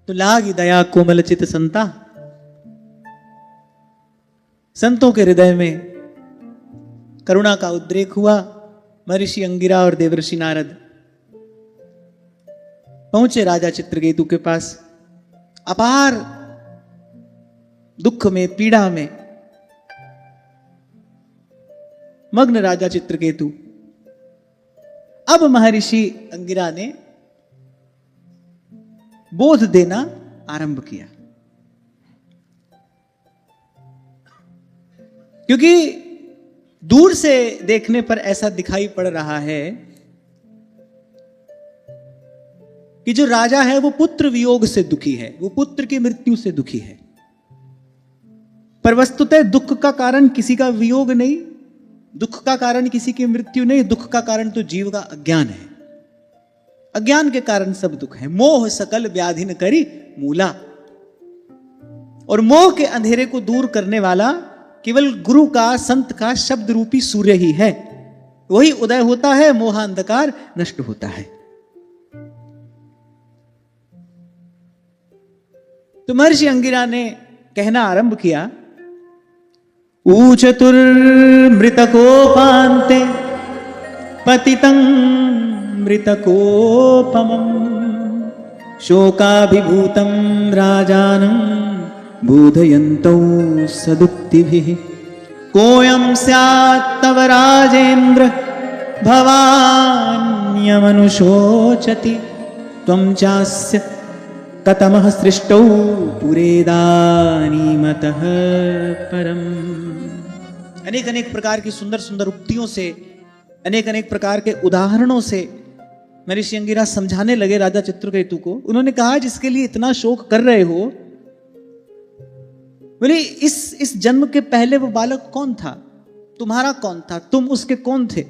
तो लागी दया कोमल चित संता। संतों के हृदय में करुणा का उद्रेक हुआ। महर्षि अंगिरा और देवर्षि नारद पहुंचे राजा चित्रकेतु के पास। अपार दुख में, पीड़ा में मग्न राजा चित्रकेतु। अब महर्षि अंगिरा ने बोध देना आरंभ किया, क्योंकि दूर से देखने पर ऐसा दिखाई पड़ रहा है कि जो राजा है वो पुत्र वियोग से दुखी है, वो पुत्र की मृत्यु से दुखी है। पर वस्तुतः दुख का कारण किसी का वियोग नहीं, दुख का कारण किसी की मृत्यु नहीं, दुख का कारण तो जीव का अज्ञान है। अज्ञान के कारण सब दुख है। मोह सकल व्याधिन करी मूला। और मोह के अंधेरे को दूर करने वाला केवल गुरु का, संत का शब्द रूपी सूर्य ही है। वही उदय होता है, मोह अंधकार नष्ट होता है। तो महर्षि अंगिरा ने कहना आरंभ किया, ऊचतुर्मृतकोपान्ते पतितं मृतकोपमं शोकाभिभूतं राजानं बोधयन्तौ सदुक्तिभिः। कोऽयं स्यात् तव राजेन्द्र भवान्यमनुशोचति त्वं चास्य कतमः सृष्टौ पुरेदानीमतः परम। अनेक अनेक प्रकार की सुंदर सुंदर उक्तियों से, अनेक अनेक प्रकार के उदाहरणों से महर्षि अंगिरा समझाने लगे राजा चित्रकेतु को। उन्होंने कहा, जिसके लिए इतना शोक कर रहे हो, बोले इस जन्म के पहले वो बालक कौन था, तुम्हारा कौन था, तुम उसके कौन थे,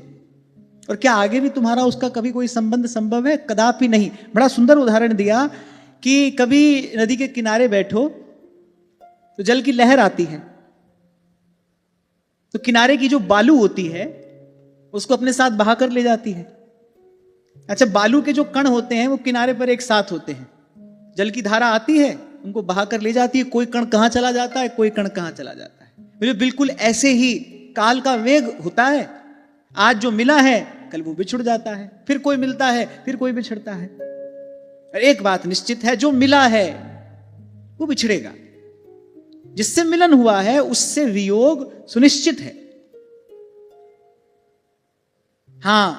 और क्या आगे भी तुम्हारा उसका कभी कोई संबंध संभव है? कदापि नहीं। बड़ा सुंदर उदाहरण दिया कि कभी नदी के किनारे बैठो तो जल की लहर आती है, तो किनारे की जो बालू होती है उसको अपने साथ बहाकर ले जाती है। अच्छा, बालू के जो कण होते हैं वो किनारे पर एक साथ होते हैं, जल की धारा आती है उनको बहाकर ले जाती है। कोई कण कहां चला जाता है, कोई कण कहां चला जाता है। बिल्कुल ऐसे ही काल का वेग होता है। आज जो मिला है कल वो बिछुड़ जाता है, फिर कोई मिलता है, फिर कोई बिछड़ता है। और एक बात निश्चित है, जो मिला है वो बिछड़ेगा, जिससे मिलन हुआ है उससे वियोग सुनिश्चित है। हां,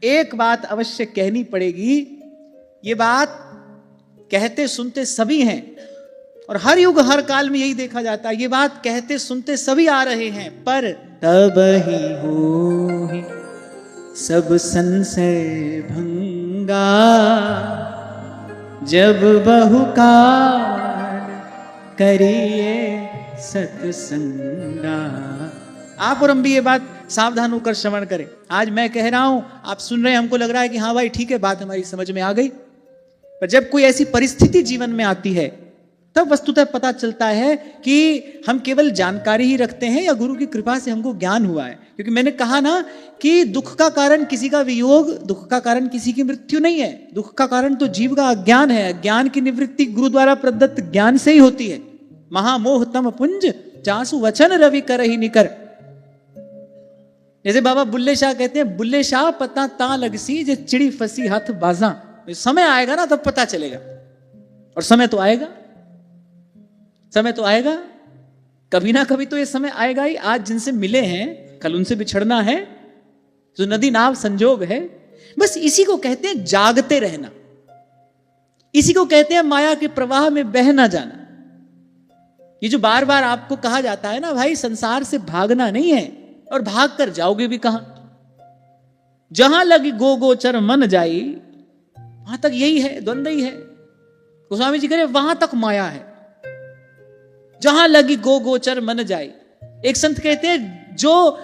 एक बात अवश्य कहनी पड़ेगी, ये बात कहते सुनते सभी हैं और हर युग हर काल में यही देखा जाता है। ये बात कहते सुनते सभी आ रहे हैं, पर तब ही हो ही सब संशय भंगा, जब बहुकाल करिए सत्संगा। आप और हम भी ये बात सावधान होकर श्रवण करें। आज मैं कह रहा हूं, आप सुन रहे हैं, हमको लग रहा है कि हाँ भाई ठीक है, बात हमारी समझ में आ गई। पर जब कोई ऐसी परिस्थिति जीवन में आती है तब वस्तुतः पता चलता है कि हम केवल जानकारी ही रखते हैं या गुरु की कृपा से हमको ज्ञान हुआ है। क्योंकि मैंने कहा ना कि दुख का कारण किसी का वियोग, दुख का कारण किसी की मृत्यु नहीं है। दुख का कारण तो जीव का अज्ञान है। अज्ञान की निवृत्ति गुरु द्वारा प्रदत्त ज्ञान से ही होती है। महामोह तम पुंज चासु वचन रवि कर ही निकर। जैसे बाबा बुल्ले शाह कहते हैं, बुल्ले शाह पता ता लगसी जे चिड़ी फसी हाथ बाजा। समय आएगा ना तब पता चलेगा, और समय तो आएगा, समय तो आएगा, कभी ना कभी तो ये समय आएगा ही। आज जिनसे मिले हैं कल उनसे बिछड़ना है, जो नदी नाव संजोग है। बस इसी को कहते हैं जागते रहना, इसी को कहते हैं माया के प्रवाह में बह ना जाना। ये जो बार बार आपको कहा जाता है ना, भाई संसार से भागना नहीं है, और भाग कर जाओगे भी कहां? जहां लगी गो गोचर मन जाई, वहां तक यही है, द्वंद ही है। गोस्वामी जी कह रहे वहां तक माया है, जहां लगी गो गोचर मन जाई। एक संत कहते हैं जो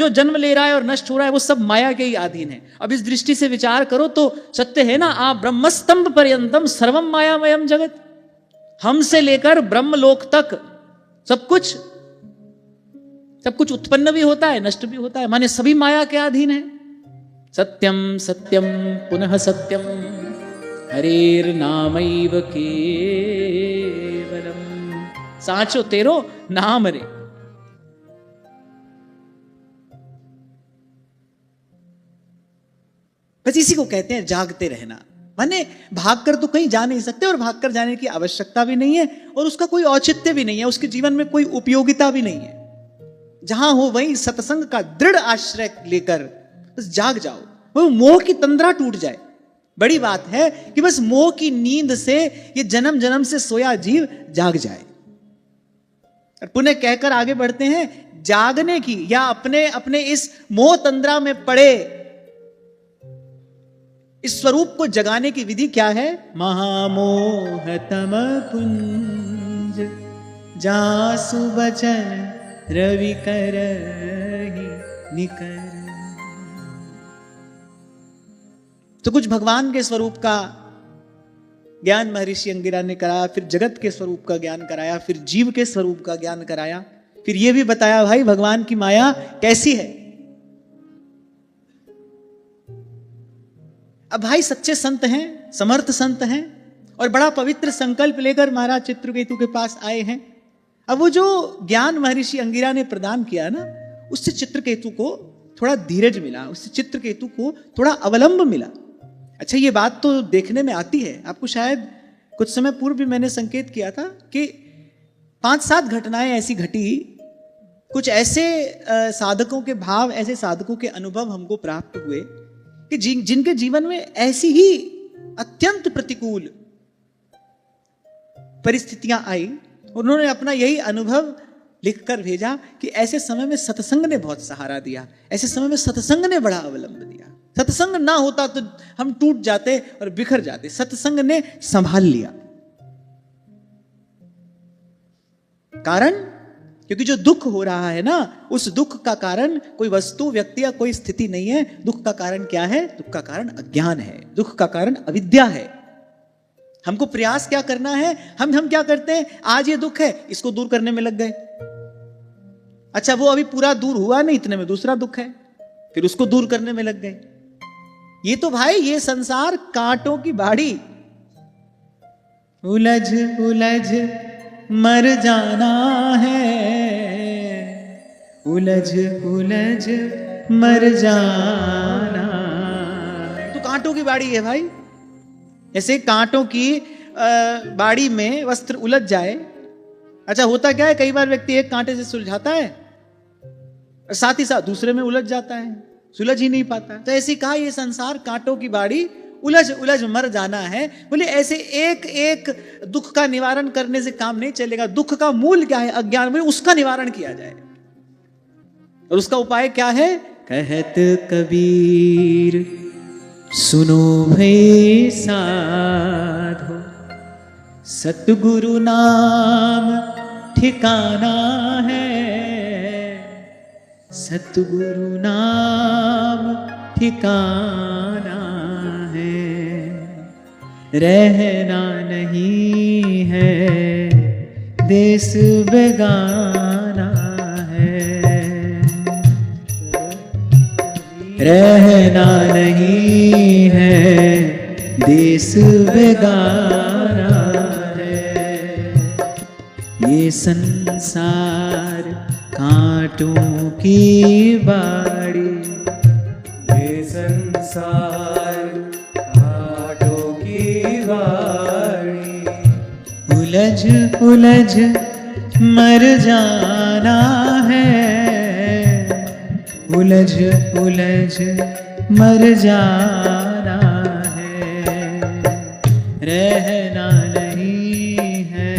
जन्म ले रहा है और नष्ट हो रहा है वो सब माया के ही अधीन है। अब इस दृष्टि से विचार करो तो सत्य है ना, आ ब्रह्मस्तंभ पर्यंतम सर्वम मायामयम जगत। हमसे लेकर ब्रह्मलोक तक सब कुछ उत्पन्न भी होता है, नष्ट भी होता है, माने सभी माया के अधीन है। सत्यम सत्यम पुनः सत्यम हरेर नामैव केवलम। साचो तेरो नाम रे। बस इसी को कहते हैं जागते रहना। माने भागकर तो कहीं जा नहीं सकते और भागकर जाने की आवश्यकता भी नहीं है और उसका कोई औचित्य भी नहीं है, उसके जीवन में कोई उपयोगिता भी नहीं है। जहां हो वहीं सत्संग का दृढ़ आश्रय लेकर बस जाग जाओ, वो मोह की तंद्रा टूट जाए। बड़ी बात है कि बस मोह की नींद से ये जन्म जन्म से सोया जीव जाग जाए। और पुनः कहकर आगे बढ़ते हैं, जागने की या अपने अपने इस मोह तंद्रा में पड़े इस स्वरूप को जगाने की विधि क्या है? महामोह तम कुंज जासु बचन रवि करहि निकर। तो कुछ भगवान के स्वरूप का ज्ञान महर्षि अंगिरा ने कराया, फिर जगत के स्वरूप का ज्ञान कराया, फिर जीव के स्वरूप का ज्ञान कराया, फिर यह भी बताया भाई भगवान की माया कैसी है। अब भाई सच्चे संत हैं, समर्थ संत हैं और बड़ा पवित्र संकल्प लेकर महाराज चित्रकेतु के पास आए हैं। अब वो जो ज्ञान महर्षि अंगिरा ने प्रदान किया ना, उससे चित्रकेतु को थोड़ा धीरज मिला, उससे चित्रकेतु को थोड़ा अवलंब मिला। अच्छा, ये बात तो देखने में आती है आपको, शायद कुछ समय पूर्व भी मैंने संकेत किया था कि 5-7 घटनाएं ऐसी घटी, कुछ ऐसे साधकों के भाव, ऐसे साधकों के अनुभव हमको प्राप्त हुए कि जिनके जीवन में ऐसी ही अत्यंत प्रतिकूल परिस्थितियां आई, उन्होंने अपना यही अनुभव लिखकर भेजा कि ऐसे समय में सत्संग ने बहुत सहारा दिया, ऐसे समय में सत्संग ने बड़ा अवलंब दिया। सत्संग ना होता तो हम टूट जाते और बिखर जाते, सत्संग ने संभाल लिया। कारण, क्योंकि जो दुख हो रहा है ना, उस दुख का कारण कोई वस्तु, व्यक्ति या कोई स्थिति नहीं है। दुख का कारण क्या है? दुख का कारण अज्ञान है, दुख का कारण अविद्या है। हमको प्रयास क्या करना है? हम क्या करते हैं? आज ये दुख है, इसको दूर करने में लग गए। अच्छा, वो अभी पूरा दूर हुआ नहीं, इतने में दूसरा दुख है, फिर उसको दूर करने में लग गए। ये तो भाई, ये संसार कांटों की बाड़ी, उलझ उलझ मर जाना है, उलझ उलझ मर जाना। तो कांटों की बाड़ी है भाई। जैसे कांटों की बाड़ी में वस्त्र उलझ जाए। अच्छा, होता क्या है, कई बार व्यक्ति एक कांटे से सुलझाता है और साथ ही साथ दूसरे में उलझ जाता है, सुलझ ही नहीं पाता। तो ऐसे कहा, ये संसार कांटों की बाड़ी, उलझ उलझ मर जाना है। बोले ऐसे एक एक दुख का निवारण करने से काम नहीं चलेगा। दुख का मूल क्या है? अज्ञान। बोले उसका निवारण किया जाए, और उसका उपाय क्या है? कहत कबीर सुनो भई साधो, सतगुरु नाम ठिकाना है, सतगुरु नाम ठिकाना है, रहना नहीं है देश बेगाना है, रहना नहीं है देश बेगाना है। ये संसार कांटों की बाड़ी, ये संसार कांटों की बाड़ी, उलझ उलझ मर जाना है, उलझ उलझ मर जाना है, रहना नहीं है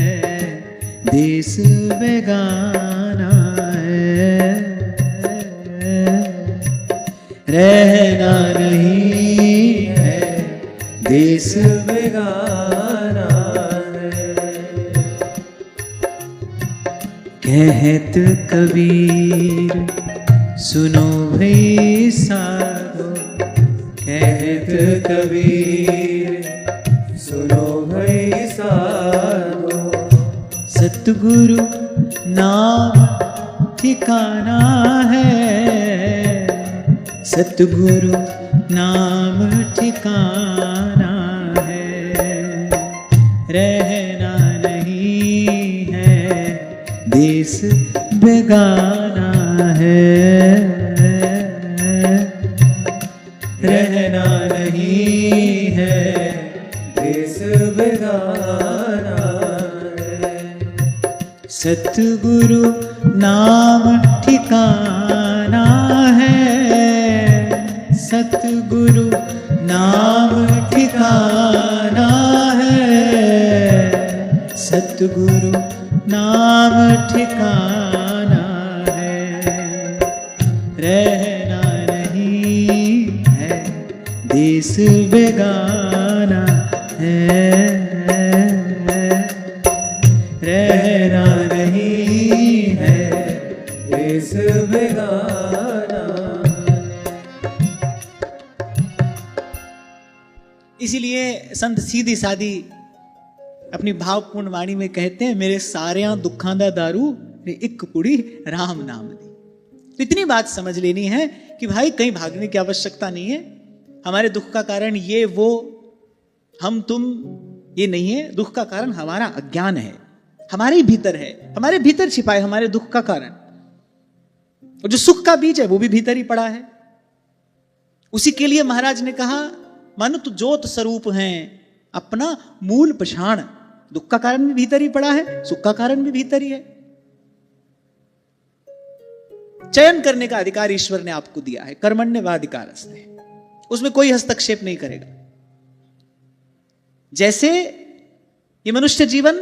देश बेगाना है, रहना नहीं है देश बेगाना है। कहत कबीर सुनो भई साधो, कहत कबीर सुनो भई साधो, सतगुरु नाम ठिकाना है, सतगुरु नाम ठिकाना है, रहना नहीं है, देश बेगाना है। रहना नहीं है, देश बेगाना है। सतगुरु नाम ठिकाना है, सतगुरु नाम ठिकाना है, सतगुरु नाम ठिकाना है। रहना नहीं है, देश बेगाना है, रहना नहीं है, देश बेगाना। इसीलिए संत सीधी सादी अपनी भावपूर्ण वाणी में कहते हैं, मेरे सारियां दुखां दा दारू ने एक पुड़ी राम नाम दी। तो इतनी बात समझ लेनी है कि भाई कहीं भागने की आवश्यकता नहीं है। हमारे दुख का कारण ये वो हम तुम ये नहीं है। दुख का कारण हमारा अज्ञान है, हमारे ही भीतर है, हमारे भीतर छिपा है हमारे दुख का कारण। और जो सुख का बीज है वो भी भीतर ही पड़ा है। उसी के लिए महाराज ने कहा, मन तो ज्योत स्वरूप हैं, अपना मूल पछाण। दुख का कारण भी भीतर ही पड़ा है, सुख का कारण भी भीतर ही है। चयन करने का अधिकार ईश्वर ने आपको दिया है, कर्मण्येवाधिकारस्ते, उसमें कोई हस्तक्षेप नहीं करेगा। जैसे ये मनुष्य जीवन,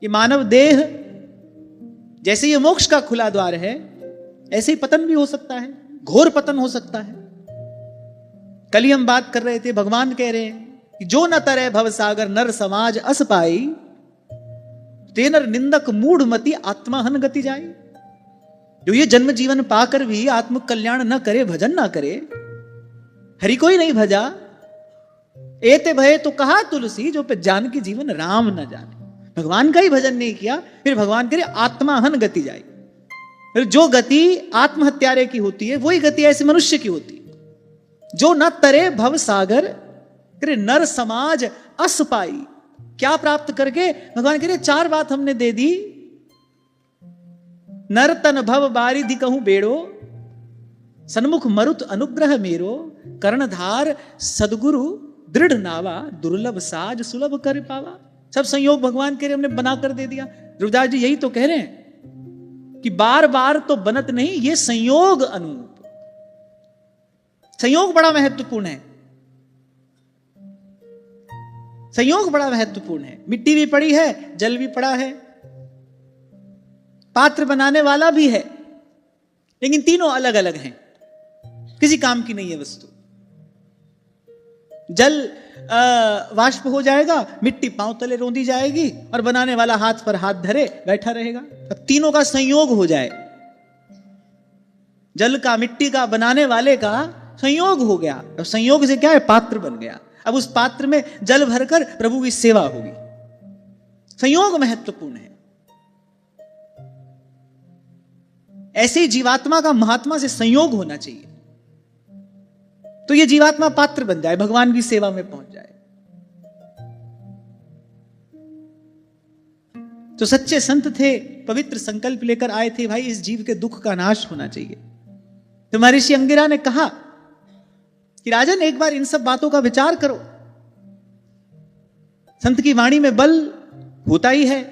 ये मानव देह, जैसे ये मोक्ष का खुला द्वार है, ऐसे ही पतन भी हो सकता है, घोर पतन हो सकता है। कल ही हम बात कर रहे थे, भगवान कह रहे हैं कि जो न तरे भव सागर नर समाज अस पाई, तेनर निंदक मूढ़मति आत्माहन गति जाई। जो ये जन्म जीवन पाकर भी आत्म कल्याण न करे, भजन न करे, हरि को ही नहीं भजा, एते भय तो कहा तुलसी, जो पे जान की जीवन राम न जाने। भगवान का ही भजन नहीं किया, फिर भगवान करे आत्माहन गति जाए। फिर जो गति आत्महत्यारे की होती है, वही गति ऐसे मनुष्य की होती है। जो न तरे भव सागर करे नर समाज अस पाई। क्या प्राप्त करके? भगवान कह रहे 4 बात हमने दे दी। नर तन भव बारिधि कहूं बेड़ो, सन्मुख मरुत अनुग्रह मेरो, कर्णधार सदगुरु दृढ़ नावा, दुर्लभ साज सुलभ कर पावा। सब संयोग भगवान कह रहे हमने बनाकर दे दिया। ध्रुवदास जी यही तो कह रहे हैं कि बार बार तो बनत नहीं, ये संयोग अनुरूप। संयोग बड़ा महत्वपूर्ण है, संयोग बड़ा महत्वपूर्ण है। मिट्टी भी पड़ी है, जल भी पड़ा है, पात्र बनाने वाला भी है, लेकिन तीनों अलग अलग हैं, किसी काम की नहीं है वस्तु। जल वाष्प हो जाएगा, मिट्टी पांव तले रोंदी जाएगी, और बनाने वाला हाथ पर हाथ धरे बैठा रहेगा। अब तीनों का संयोग हो जाए, जल का, मिट्टी का, बनाने वाले का संयोग हो गया। अब संयोग से क्या है? पात्र बन गया। अब उस पात्र में जल भरकर प्रभु की सेवा होगी। संयोग महत्वपूर्ण है। ऐसे ही जीवात्मा का महात्मा से संयोग होना चाहिए, तो ये जीवात्मा पात्र बन जाए, भगवान की सेवा में पहुंच जाए। तो सच्चे संत थे, पवित्र संकल्प लेकर आए थे, भाई इस जीव के दुख का नाश होना चाहिए। तो महर्षि अंगिरा ने कहा कि राजन एक बार इन सब बातों का विचार करो। संत की वाणी में बल होता ही है।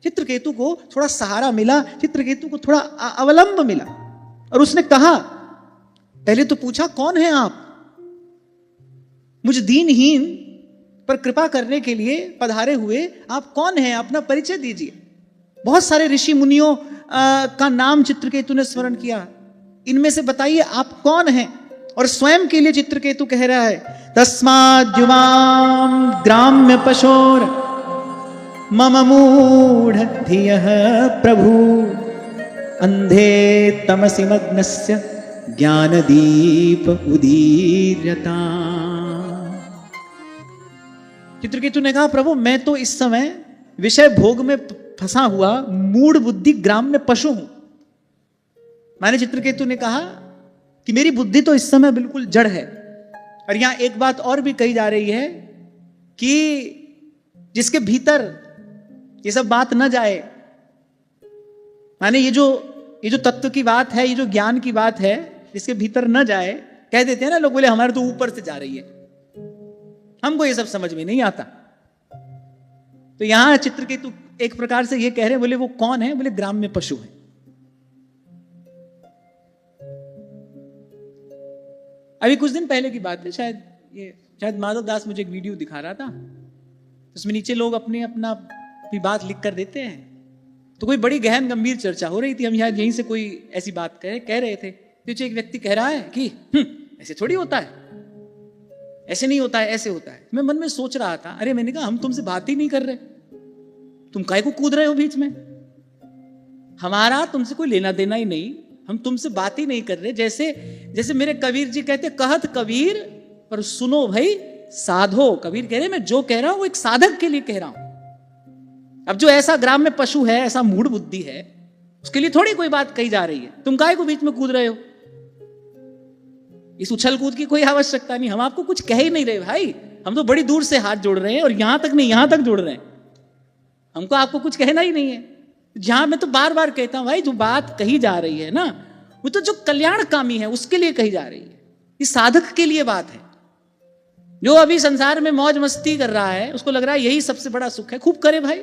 चित्रकेतु को थोड़ा सहारा मिला, चित्रकेतु को थोड़ा अवलंब मिला, और उसने कहा, पहले तो पूछा कौन है आप? मुझ दीनहीन पर कृपा करने के लिए पधारे हुए आप कौन हैं? अपना परिचय दीजिए। बहुत सारे ऋषि मुनियों का नाम चित्रकेतु ने स्मरण किया, इनमें से बताइए आप कौन हैं? और स्वयं के लिए चित्रकेतु कह रहा है, तस्माद् युवां ग्राम्य पशोर मम मूढ़ धियः प्रभु, अंधे तमसि मग्नस्य ज्ञानदीप उदीर्यता। चित्रकेतु ने कहा, प्रभु मैं तो इस समय विषय भोग में फंसा हुआ मूढ़ बुद्धि ग्राम्य पशु हूं। माने चित्रकेतु ने कहा कि मेरी बुद्धि तो इस समय बिल्कुल जड़ है। और यहां एक बात और भी कही जा रही है कि जिसके भीतर ये सब बात न जाए, माने ये जो तत्व की बात है, ये जो ज्ञान की बात है, जिसके भीतर न जाए, कह देते हैं ना लोग, बोले हमारे तो ऊपर से जा रही है, हमको ये सब समझ में नहीं आता। तो यहां चित्रकेतु एक प्रकार से ये कह रहे हैं, बोले वो कौन है? बोले ग्राम्य पशु है। अभी कुछ दिन पहले की बात है, शायद माधव दास मुझे एक वीडियो दिखा रहा था, उसमें नीचे लोग अपना बात लिख कर देते हैं। तो कोई बड़ी गहन गंभीर चर्चा हो रही थी, हम यहीं से कोई ऐसी बात कह रहे थे। नीचे एक व्यक्ति कह रहा है कि ऐसे थोड़ी होता है, ऐसे नहीं होता है, ऐसे होता है। मैं मन में सोच रहा था, अरे मैंने कहा हम तुमसे बात ही नहीं कर रहे, तुम काहे को कूद रहे हो बीच में? हमारा तुमसे कोई लेना देना ही नहीं, हम तुमसे बात ही नहीं कर रहे। जैसे मेरे कबीर जी कहते, कहत कबीर पर सुनो भाई साधो। कबीर कह रहे मैं जो कह रहा हूं वो एक साधक के लिए कह रहा हूं। अब जो ऐसा ग्राम में पशु है, ऐसा मूढ़ बुद्धि है, उसके लिए थोड़ी कोई बात कही जा रही है। तुम काहे को बीच में कूद रहे हो? इस उछल कूद की कोई आवश्यकता नहीं। हम आपको कुछ कह ही नहीं रहे भाई, हम तो बड़ी दूर से हाथ जोड़ रहे हैं, और यहां तक नहीं, यहां तक जोड़ रहे हैं। हमको आपको कुछ कहना ही नहीं है। जहां मैं तो बार बार कहता हूं भाई, जो बात कही जा रही है ना, वो तो जो कल्याणकामी है उसके लिए कही जा रही है, ये साधक के लिए बात है। जो अभी संसार में मौज मस्ती कर रहा है, उसको लग रहा है यही सबसे बड़ा सुख है, खूब करे भाई।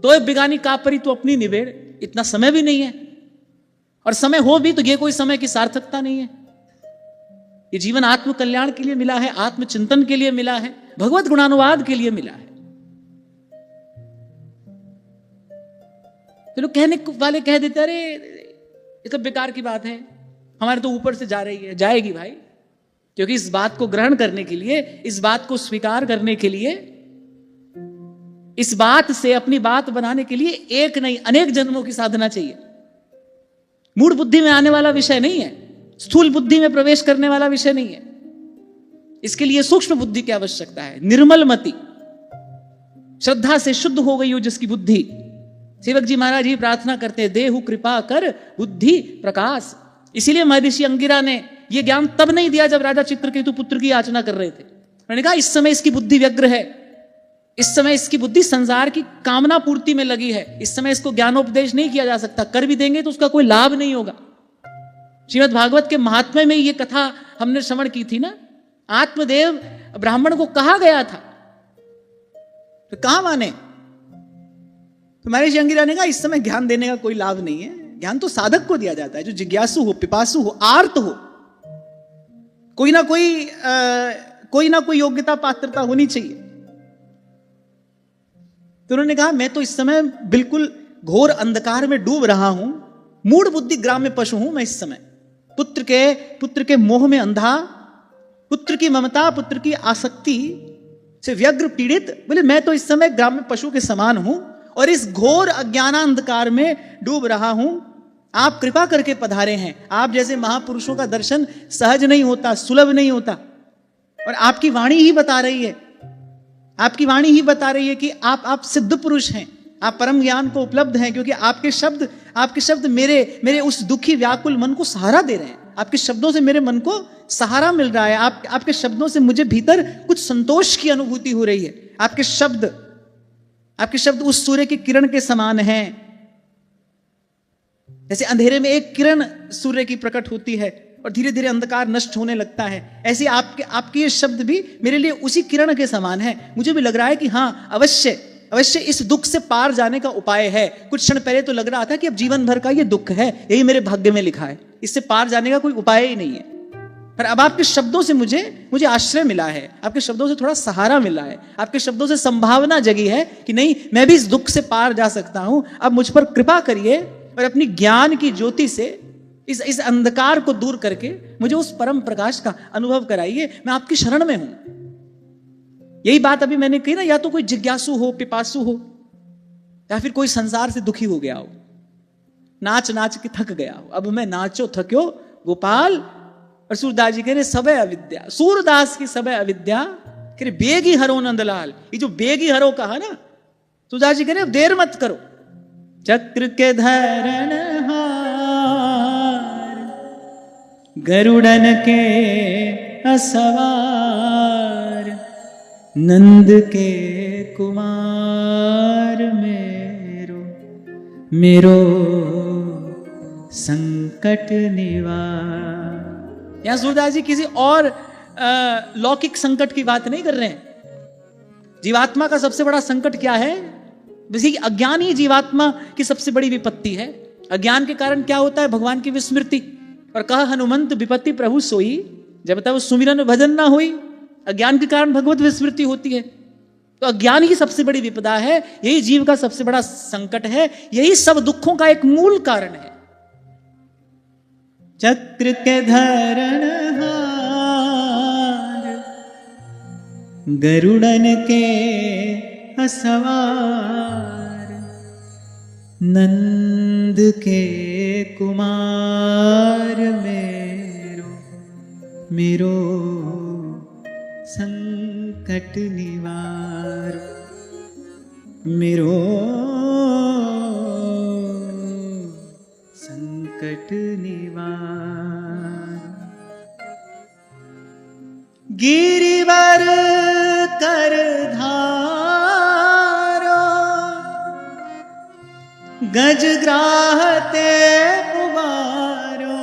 तो बिगानी कापरी तो अपनी निबेड़, इतना समय भी नहीं है, और समय हो भी तो ये कोई समय की सार्थकता नहीं है। ये जीवन आत्म कल्याण के लिए मिला है, आत्मचिंतन के लिए मिला है, भगवत गुणानुवाद के लिए मिला है। तो लोग कहने वाले कह देते, अरे ये सब बेकार की बात है, हमारे तो ऊपर से जा रही है। जाएगी भाई, क्योंकि इस बात को ग्रहण करने के लिए, इस बात को स्वीकार करने के लिए, इस बात से अपनी बात बनाने के लिए एक नहीं अनेक जन्मों की साधना चाहिए। मूढ़ बुद्धि में आने वाला विषय नहीं है, स्थूल बुद्धि में प्रवेश करने वाला विषय नहीं है। इसके लिए सूक्ष्म बुद्धि की आवश्यकता है, निर्मल मति, श्रद्धा से शुद्ध हो गई हो जिसकी बुद्धि। सेवक जी महाराज ही प्रार्थना करते हैं, देहु कृपा कर बुद्धि प्रकाश। इसीलिए महर्षि अंगिरा ने यह ज्ञान तब नहीं दिया जब राजा चित्रकेतु पुत्र की याचना कर रहे थे। उन्होंने कहा इस समय इसकी बुद्धि व्यग्र है, इस समय इसकी बुद्धि संसार की कामना पूर्ति में लगी है, इस समय इसको ज्ञानोपदेश नहीं किया जा सकता। कर भी देंगे तो उसका कोई लाभ नहीं होगा। श्रीमद् भागवत के महात्म्य में ये कथा हमने श्रवण की थी ना, आत्मदेव ब्राह्मण को कहा गया था, तो कहां माने? तो महर्षि अंगिरा ने कहा इस समय ज्ञान देने का कोई लाभ नहीं है, ज्ञान तो साधक को दिया जाता है, जो जिज्ञासु हो, पिपासु हो, आर्त हो। कोई ना कोई योग्यता पात्रता होनी चाहिए। तो उन्होंने कहा मैं तो इस समय बिल्कुल घोर अंधकार में डूब रहा हूं, मूढ़ बुद्धि ग्राम में पशु हूं मैं इस समय। पुत्र के मोह में अंधा, पुत्र की ममता, पुत्र की आसक्ति से व्यग्र पीड़ित, बोले मैं तो इस समय ग्राम में पशु के समान हूं और इस घोर अज्ञानांधकार में डूब रहा हूं। आप कृपा करके पधारे हैं। आप जैसे महापुरुषों का दर्शन सहज नहीं होता, सुलभ नहीं होता, और आपकी वाणी ही बता रही है, आपकी वाणी ही बता रही है कि आप सिद्ध पुरुष हैं, आप परम ज्ञान को उपलब्ध हैं, क्योंकि आपके शब्द मेरे उस दुखी व्याकुल मन को सहारा दे रहे हैं। आपके शब्दों से मेरे मन को सहारा मिल रहा है, आपके शब्दों से मुझे भीतर कुछ संतोष की अनुभूति हो रही है। आपके शब्द उस सूर्य की किरण के समान हैं। जैसे अंधेरे में एक किरण सूर्य की प्रकट होती है और धीरे धीरे अंधकार नष्ट होने लगता है, ऐसे आपके ये शब्द भी मेरे लिए उसी किरण के समान है। मुझे भी लग रहा है कि हाँ, अवश्य इस दुख से पार जाने का उपाय है। कुछ क्षण पहले तो लग रहा था कि अब जीवन भर का ये दुख है, यही मेरे भाग्य में लिखा है, इससे पार जाने का कोई उपाय ही नहीं है। पर अब आपके शब्दों से मुझे आश्रय मिला है, आपके शब्दों से थोड़ा सहारा मिला है, आपके शब्दों से संभावना जगी है कि नहीं, मैं भी इस दुख से पार जा सकता हूं। अब मुझ पर कृपा करिए और अपनी ज्ञान की ज्योति से इस अंधकार को दूर करके मुझे उस परम प्रकाश का अनुभव कराइए। मैं आपकी शरण में हूं। यही बात अभी मैंने कही ना, या तो कोई जिज्ञासु हो, पिपासु हो, या फिर कोई संसार से दुखी हो गया हो, नाच के थक गया हो। अब मैं नाचो थक्यो गोपाल, और सूरदास जी कह रहे सबे अविद्या, सूरदास की सबे अविद्या कह रहे बेगी हरो नंदलाल। ये जो बेगी हरो कहा ना, सूरदास जी कह रहे देर मत करो। चक्र के धरण हार, गरुड़न के असवार, नंद के कुमार मेरो मेरो संकट निवार। यहां सूरदास जी किसी और लौकिक संकट की बात नहीं कर रहे हैं। जीवात्मा का सबसे बड़ा संकट क्या है? वैसे अज्ञान ही जीवात्मा की सबसे बड़ी विपत्ति है। अज्ञान के कारण क्या होता है? भगवान की विस्मृति। और कहा हनुमंत विपत्ति प्रभु सोई, जब तक वो सुमिरन भजन ना हुई। अज्ञान के कारण भगवत विस्मृति होती है। तो अज्ञान ही सबसे बड़ी विपदा है, यही जीव का सबसे बड़ा संकट है, यही सब दुखों का एक मूल कारण है। चक्र के धरण हार गरुड़न के असवार, नंद के कुमार मेरो मेरो संकट निवार, मेरो संकट निवार। गिरिवर कर धारो गज ग्राहते पुबारो,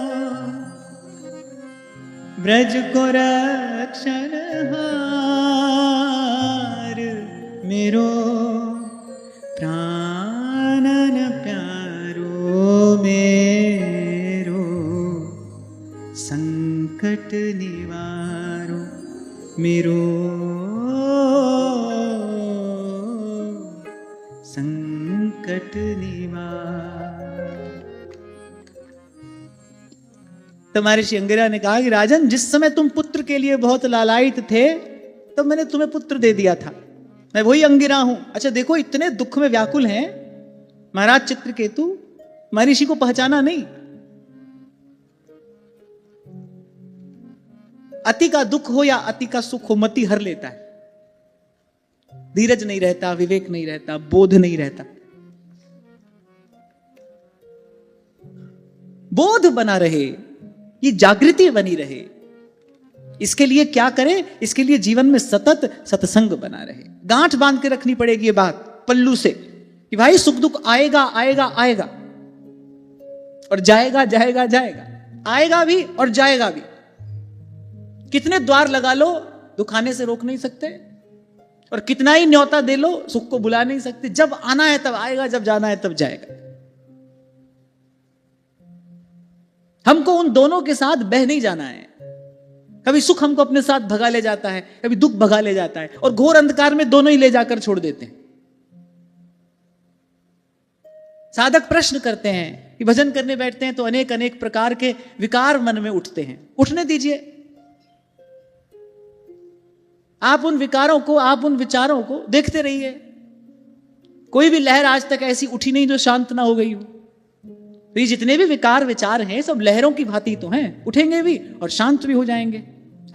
ब्रज को रक्षण हार, मेरो प्राणन प्यारो मेरो संकट निवारो, मेरो संकट निवार। तो महर्षि अंगिरा ने कहा कि राजन, जिस समय तुम पुत्र के लिए बहुत लालायित थे तो मैंने तुम्हें पुत्र दे दिया था। मैं वही अंगिरा हूं। अच्छा देखो, इतने दुख में व्याकुल हैं महाराज चित्रकेतु, महर्षि को पहचाना नहीं। अति का दुख हो या अति का सुख हो, मति हर लेता है। धीरज नहीं रहता, विवेक नहीं रहता, बोध नहीं रहता। बोध बना रहे, ये जागृति बनी रहे, इसके लिए क्या करें? इसके लिए जीवन में सतत सत्संग बना रहे। गांठ बांध के रखनी पड़ेगी ये बात पल्लू से कि भाई सुख दुख आएगा आएगा आएगा और जाएगा जाएगा जाएगा, आएगा भी और जाएगा भी। कितने द्वार लगा लो, दुख आने से रोक नहीं सकते, और कितना ही न्योता दे लो, सुख को बुला नहीं सकते। जब आना है तब आएगा, जब जाना है तब जाएगा। हमको उन दोनों के साथ बह नहीं जाना है। कभी सुख हमको अपने साथ भगा ले जाता है, कभी दुख भगा ले जाता है, और घोर अंधकार में दोनों ही ले जाकर छोड़ देते हैं। साधक प्रश्न करते हैं कि भजन करने बैठते हैं तो अनेक अनेक प्रकार के विकार मन में उठते हैं। उठने दीजिए। आप उन विकारों को, आप उन विचारों को देखते रहिए। कोई भी लहर आज तक ऐसी उठी नहीं जो शांत ना हो गई हो। तो ये जितने भी विकार विचार हैं सब लहरों की भांति तो हैं, उठेंगे भी और शांत भी हो जाएंगे।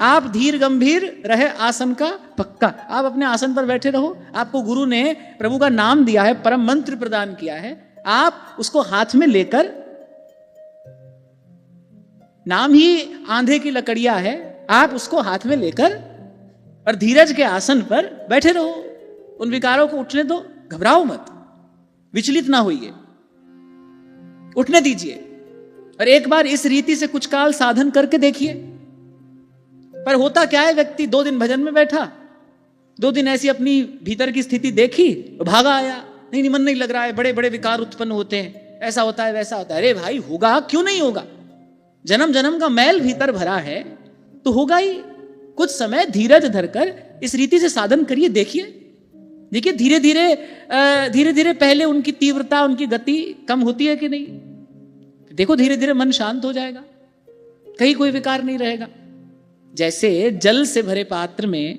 आप धीर गंभीर रहे आसन का पक्का। आप अपने आसन पर बैठे रहो। आपको गुरु ने प्रभु का नाम दिया है, परम मंत्र प्रदान किया है, आप उसको हाथ में लेकर, नाम ही आंधे की लकड़ियां है, आप उसको हाथ में लेकर और धीरज के आसन पर बैठे रहो। उन विकारों को उठने दो, घबराओ मत, विचलित ना होइए, उठने दीजिए। और एक बार इस रीति से कुछ काल साधन करके देखिए। पर होता क्या है, व्यक्ति 2 दिन भजन में बैठा, 2 दिन ऐसी अपनी भीतर की स्थिति देखी, भागा आया, नहीं मन नहीं लग रहा है, बड़े बड़े विकार उत्पन्न होते हैं, ऐसा होता है वैसा होता है। अरे भाई होगा, क्यों नहीं होगा? जन्म जन्म का मैल भीतर भरा है तो होगा ही। कुछ समय धीरज धरकर इस रीति से साधन करिए, देखिए देखिए धीरे धीरे पहले उनकी तीव्रता, उनकी गति कम होती है कि नहीं। देखो धीरे धीरे मन शांत हो जाएगा, कहीं कोई विकार नहीं रहेगा। जैसे जल से भरे पात्र में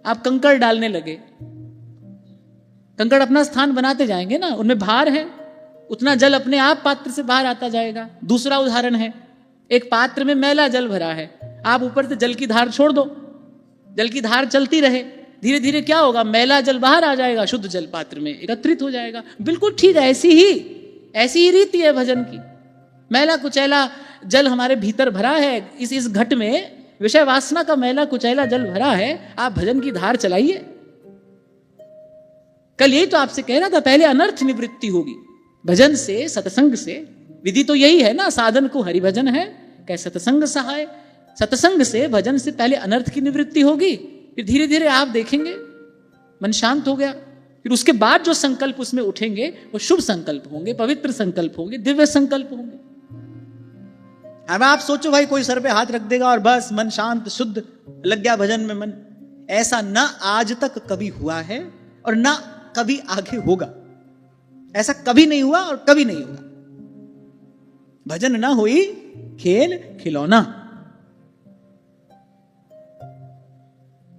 आप कंकड़ डालने लगे, कंकड़ अपना स्थान बनाते जाएंगे ना, उनमें भार है, उतना जल अपने आप पात्र से बाहर आता जाएगा। दूसरा उदाहरण है, एक पात्र में मैला जल भरा है, आप ऊपर से जल की धार छोड़ दो, जल की धार चलती रहे, धीरे धीरे क्या होगा, मैला जल बाहर आ जाएगा, शुद्ध जल पात्र में एकत्रित हो जाएगा। बिल्कुल ठीक है, ऐसी ही रीति है भजन की। मैला कुचैला जल हमारे भीतर भरा है, इस घट में विषय वासना का मैला कुचैला जल भरा है, आप भजन की धार चलाइए। कल यही तो आपसे कह रहा था, पहले अनर्थ निवृत्ति होगी भजन से, सत्संग से। विधि तो यही है ना, साधन को हरि भजन है, कह सत्संग सहाय। सत्संग से, भजन से पहले अनर्थ की निवृत्ति होगी, फिर धीरे धीरे आप देखेंगे मन शांत हो गया। फिर उसके बाद जो संकल्प उसमें उठेंगे वो शुभ संकल्प होंगे, पवित्र संकल्प होंगे, दिव्य संकल्प होंगे। अब आप सोचो भाई कोई सर पे हाथ रख देगा और बस मन शांत शुद्ध लग गया भजन में मन, ऐसा ना आज तक कभी हुआ है और ना कभी आगे होगा। ऐसा कभी नहीं हुआ और कभी नहीं होगा। भजन ना हुई खेल खिलौना।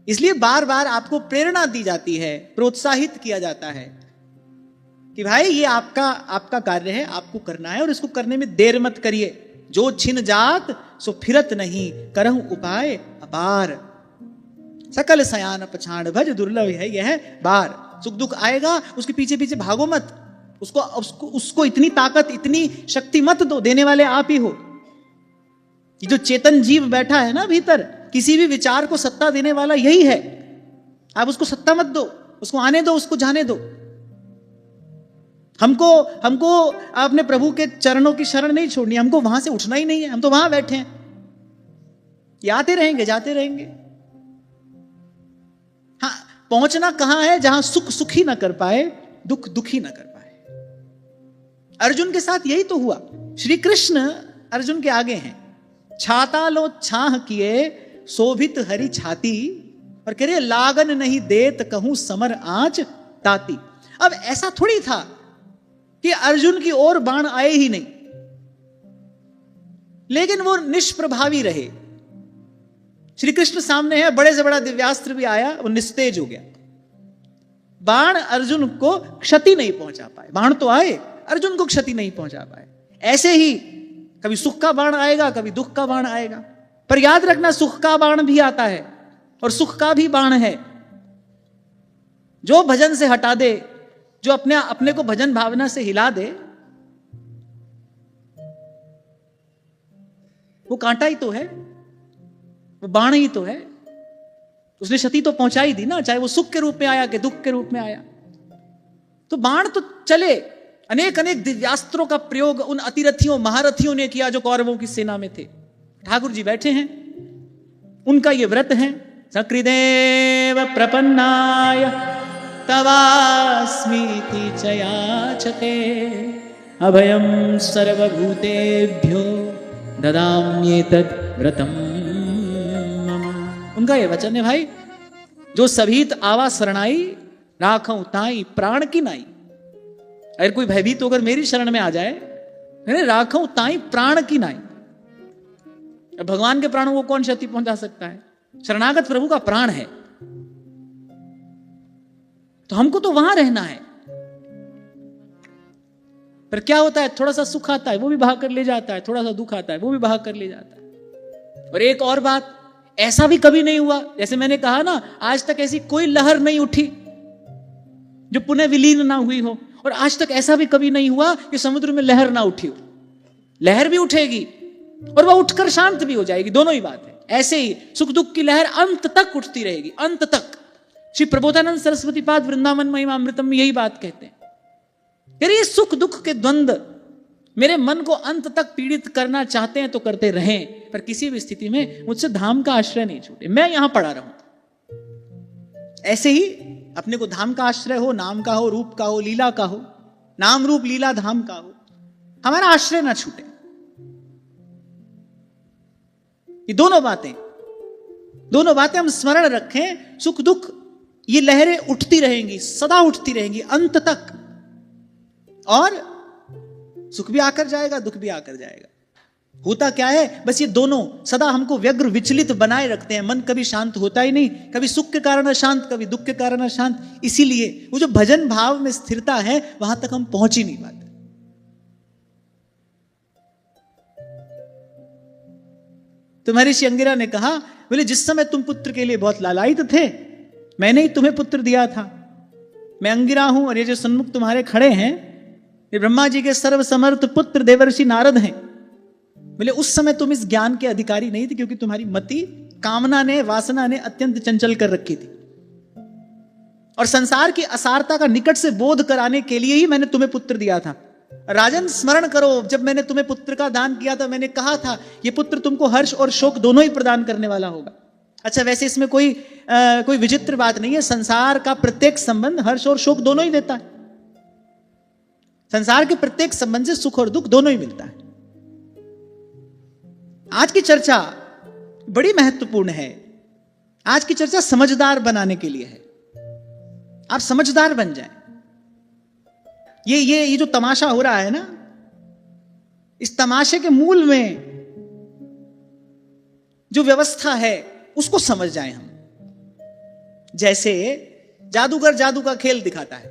इसलिए बार बार आपको प्रेरणा दी जाती है, प्रोत्साहित किया जाता है कि भाई ये आपका कार्य है, आपको करना है और इसको करने में देर मत करिए। जो छिन जात सो फिरत नहीं, करहु उपाय अपार। सकल सयान पछाड़ भज दुर्लभ है यह बार। सुख दुख आएगा, उसके पीछे पीछे भागो मत। उसको इतनी ताकत, इतनी शक्ति मत दो, देने वाले आप ही हो। ये जो चेतन जीव बैठा है ना भीतर, किसी भी विचार को सत्ता देने वाला यही है। आप उसको सत्ता मत दो, उसको आने दो, उसको जाने दो। हमको अपने प्रभु के चरणों की शरण नहीं छोड़नी, हमको वहां से उठना ही नहीं है। हम तो वहां बैठे हैं, ये आते रहेंगे जाते रहेंगे। हाँ, पहुंचना कहां है? जहां सुख सुखी ना कर पाए, दुख दुखी ना कर पाए। अर्जुन के साथ यही तो हुआ। श्री कृष्ण अर्जुन के आगे हैं, छाता लो छाह किए शोभित हरि छाती, और कह रहे लागन नहीं देत कहूं समर आंच ताती। अब ऐसा थोड़ी था कि अर्जुन की ओर बाण आए ही नहीं, लेकिन वो निष्प्रभावी रहे। श्री कृष्ण सामने है, बड़े से बड़ा दिव्यास्त्र भी आया, वो निस्तेज हो गया। बाण अर्जुन को क्षति नहीं पहुंचा पाए। बाण तो आए, अर्जुन को क्षति नहीं पहुंचा पाए। ऐसे ही कभी सुख का बाण आएगा, कभी दुख का बाण आएगा। पर याद रखना, सुख का बाण भी आता है और सुख का भी बाण है। जो भजन से हटा दे, जो अपने को भजन भावना से हिला दे, वो कांटा ही तो है, वो बाण ही तो है। उसने क्षति तो पहुंचाई दी ना, चाहे वो सुख के रूप में आया कि दुख के रूप में आया। तो बाण तो चले। अनेक अनेक दिव्यास्त्रों का प्रयोग उन अतिरथियों महारथियों ने किया जो कौरवों की सेना में थे। ठाकुर जी बैठे हैं, उनका ये व्रत है, सकृदेव प्रपन्नाय तवास्मीति च याचते अभयं सर्वभूतेभ्यो ददाम्येतद् व्रतम मम। उनका ये वचन है भाई, जो सभीत आवा शरणाई राखऊं ताई प्राण की नाई। अगर कोई भयभीत होकर मेरी शरण में आ जाए, राखऊं ताई प्राण की नाई। भगवान के प्राणों को कौन क्षति पहुंचा सकता है? शरणागत प्रभु का प्राण है। तो हमको तो वहां रहना है। पर क्या होता है, थोड़ा सा सुख आता है वो भी भाग कर ले जाता है, थोड़ा सा दुख आता है वो भी भाग कर ले जाता है। और एक और बात, ऐसा भी कभी नहीं हुआ, जैसे मैंने कहा ना, आज तक ऐसी कोई लहर नहीं उठी जो पुनः विलीन ना हुई हो। और आज तक ऐसा भी कभी नहीं हुआ कि समुद्र में लहर ना उठी हो। लहर भी उठेगी और वह उठकर शांत भी हो जाएगी, दोनों ही बात है। ऐसे ही सुख दुख की लहर अंत तक उठती रहेगी, अंत तक। श्री प्रबोधानंद सरस्वती पाद वृंदावन महिमामृतम में यही बात कहते हैं। ये सुख दुख के द्वंद्व मेरे मन को अंत तक पीड़ित करना चाहते हैं तो करते रहें, पर किसी भी स्थिति में मुझसे धाम का आश्रय नहीं छूटे, मैं यहां पड़ा रहूं। ऐसे ही अपने को धाम का आश्रय हो, नाम का हो, रूप का हो, लीला का हो, नाम रूप लीला धाम का हो, हमारा आश्रय ना छूटे। ये दोनों बातें हम स्मरण रखें। सुख दुख ये लहरें उठती रहेंगी, सदा उठती रहेंगी अंत तक। और सुख भी आकर जाएगा, दुख भी आकर जाएगा। होता क्या है, बस ये दोनों सदा हमको व्यग्र विचलित बनाए रखते हैं। मन कभी शांत होता ही नहीं, कभी सुख के कारण अशांत, कभी दुख के कारण अशांत। इसीलिए वो जो भजन भाव में स्थिरता है, वहां तक हम पहुंच ही नहीं पाते। तो महर्षि अंगिरा ने कहा, बोले जिस समय तुम पुत्र के लिए बहुत लालायित थे, मैंने ही तुम्हें पुत्र दिया था। मैं अंगिरा हूं और ये जो सन्मुख तुम्हारे खड़े हैं, ये ब्रह्मा जी के सर्वसमर्थ पुत्र देवर्षि नारद हैं। बोले उस समय तुम इस ज्ञान के अधिकारी नहीं थे, क्योंकि तुम्हारी मति कामना ने, वासना ने अत्यंत चंचल कर रखी थी। और संसार की असारता का निकट से बोध कराने के लिए ही मैंने तुम्हें पुत्र दिया था। राजन, स्मरण करो, जब मैंने तुम्हें पुत्र का दान किया था, मैंने कहा था यह पुत्र तुमको हर्ष और शोक दोनों ही प्रदान करने वाला होगा। अच्छा, वैसे इसमें कोई विचित्र बात नहीं है। संसार का प्रत्येक संबंध हर्ष और शोक दोनों ही देता है। संसार के प्रत्येक संबंध से सुख और दुख दोनों ही मिलता है। आज की चर्चा बड़ी महत्वपूर्ण है। आज की चर्चा समझदार बनाने के लिए है। आप समझदार बन जाएं। ये जो तमाशा हो रहा है ना, इस तमाशे के मूल में जो व्यवस्था है उसको समझ जाएं हम। जैसे जादूगर जादू का खेल दिखाता है,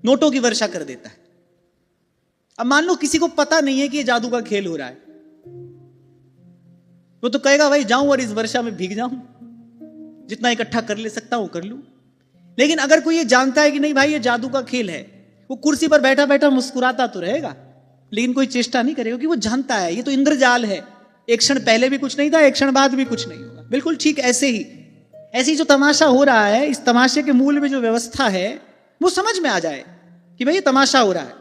नोटों की वर्षा कर देता है। अब मान लो किसी को पता नहीं है कि ये जादू का खेल हो रहा है, वो तो कहेगा भाई जाऊं और इस वर्षा में भीग जाऊं, जितना इकट्ठा कर ले सकता हूं कर लूं। लेकिन अगर कोई ये जानता है कि नहीं भाई ये जादू का खेल है, वो कुर्सी पर बैठा बैठा मुस्कुराता तो रहेगा, लेकिन कोई चेष्टा नहीं करेगा, क्योंकि वो जानता है ये तो इंद्रजाल है। एक क्षण पहले भी कुछ नहीं था, एक क्षण बाद भी कुछ नहीं होगा। बिल्कुल ठीक ऐसे ही जो तमाशा हो रहा है, इस तमाशे के मूल में जो व्यवस्था है वो समझ में आ जाए कि भाई ये तमाशा हो रहा है,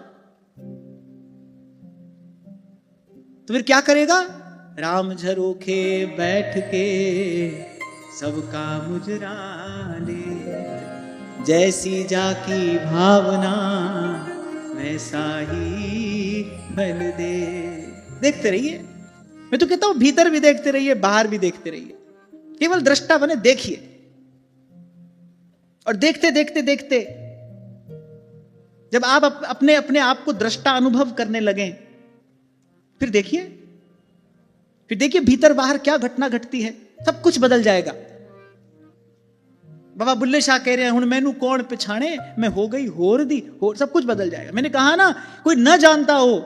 तो फिर क्या करेगा? राम झरोखे बैठ के सबका मुजरा ले, जैसी जाकी भावना वैसा ही फल दे। देखते रहिए, मैं तो कहता हूं भीतर भी देखते रहिए, बाहर भी देखते रहिए। केवल दृष्टा बने, देखिए। और देखते देखते देखते जब आप अपने आप को दृष्टा अनुभव करने लगे, फिर देखिए भीतर बाहर क्या घटना घटती है, सब कुछ बदल जाएगा। बाबा बुल्ले शाह कह रहे हैं, हुण मैनू कौन पिछाणे, मैं हो गई होर दी होर। सब कुछ बदल जाएगा। मैंने कहा ना, कोई न जानता हो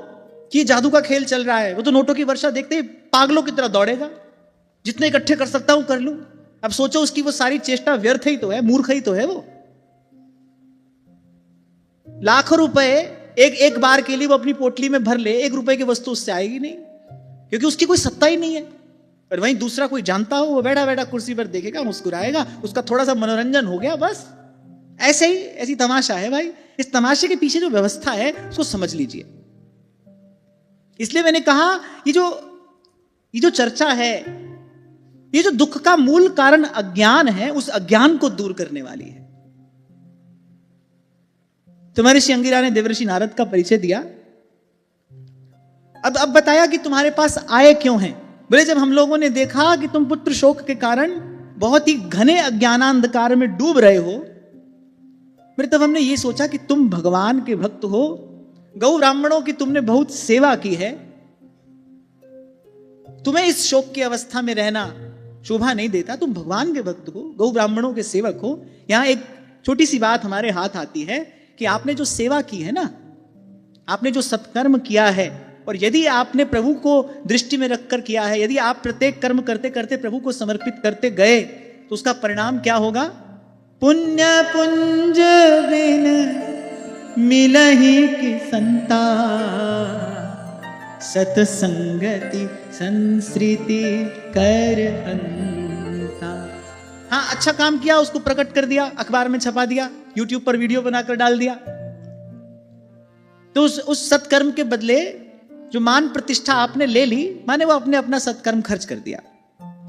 कि जादू का खेल चल रहा है, वो तो नोटों की वर्षा देखते ही पागलों की तरह दौड़ेगा, जितने इकट्ठे कर सकता हूं कर लूं। अब सोचो उसकी वो सारी चेष्टा व्यर्थ ही तो है, मूर्ख ही तो है वो। लाखों रुपए एक बार के लिए वो अपनी पोटली में भर ले, 1 रुपए की वस्तु उससे आएगी नहीं, क्योंकि उसकी कोई सत्ता ही नहीं है। और वहीं दूसरा कोई जानता हो, वो बैठा बैठा कुर्सी पर देखेगा, मुस्कुराएगा, उसका थोड़ा सा मनोरंजन हो गया, बस। ऐसी तमाशा है भाई। इस तमाशे के पीछे जो व्यवस्था है उसको समझ लीजिए। इसलिए मैंने कहा ये जो चर्चा है, ये जो दुख का मूल कारण अज्ञान है, उस अज्ञान को दूर करने वाली है। तो महर्षि अंगिरा ने देवर्षि नारद का परिचय दिया। अब बताया कि तुम्हारे पास आए क्यों हैं। बोले जब हम लोगों ने देखा कि तुम पुत्र शोक के कारण बहुत ही घने अज्ञानांधकार में डूब रहे हो, फिर तब हमने ये सोचा कि तुम भगवान के भक्त हो, गौ ब्राह्मणों की तुमने बहुत सेवा की है, तुम्हें इस शोक की अवस्था में रहना शोभा नहीं देता। तुम भगवान के भक्त हो, गौ ब्राह्मणों के सेवक हो। यहां एक छोटी सी बात हमारे हाथ आती है कि आपने जो सेवा की है ना, आपने जो सत्कर्म किया है, और यदि आपने प्रभु को दृष्टि में रखकर किया है, यदि आप प्रत्येक कर्म करते करते प्रभु को समर्पित करते गए, तो उसका परिणाम क्या होगा? पुण्य पुंज बिन मिलहि कि संता, सतसंगति संस्कृति कर अंता। हाँ, अच्छा काम किया, उसको प्रकट कर दिया, अखबार में छपा दिया, यूट्यूब पर वीडियो बनाकर डाल दिया, तो उस सत्कर्म के बदले जो मान प्रतिष्ठा आपने ले ली, माने वो आपने अपना सत्कर्म खर्च कर दिया,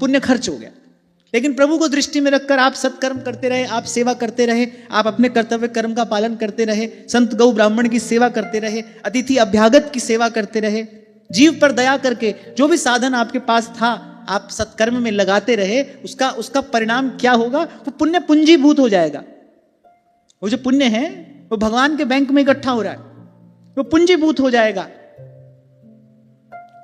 पुण्य खर्च हो गया। लेकिन प्रभु को दृष्टि में रखकर आप सत्कर्म करते रहे, आप सेवा करते रहे, आप अपने कर्तव्य कर्म का पालन करते रहे, संत गौ ब्राह्मण की सेवा करते रहे, अतिथि अभ्यागत की सेवा करते रहे, जीव पर दया करके जो भी साधन आपके पास था आप सत्कर्म में लगाते रहे, उसका परिणाम क्या होगा? वो पुण्य पूंजीभूत हो जाएगा। वो जो पुण्य है वो भगवान के बैंक में इकट्ठा हो रहा है, वो पूंजीभूत हो जाएगा।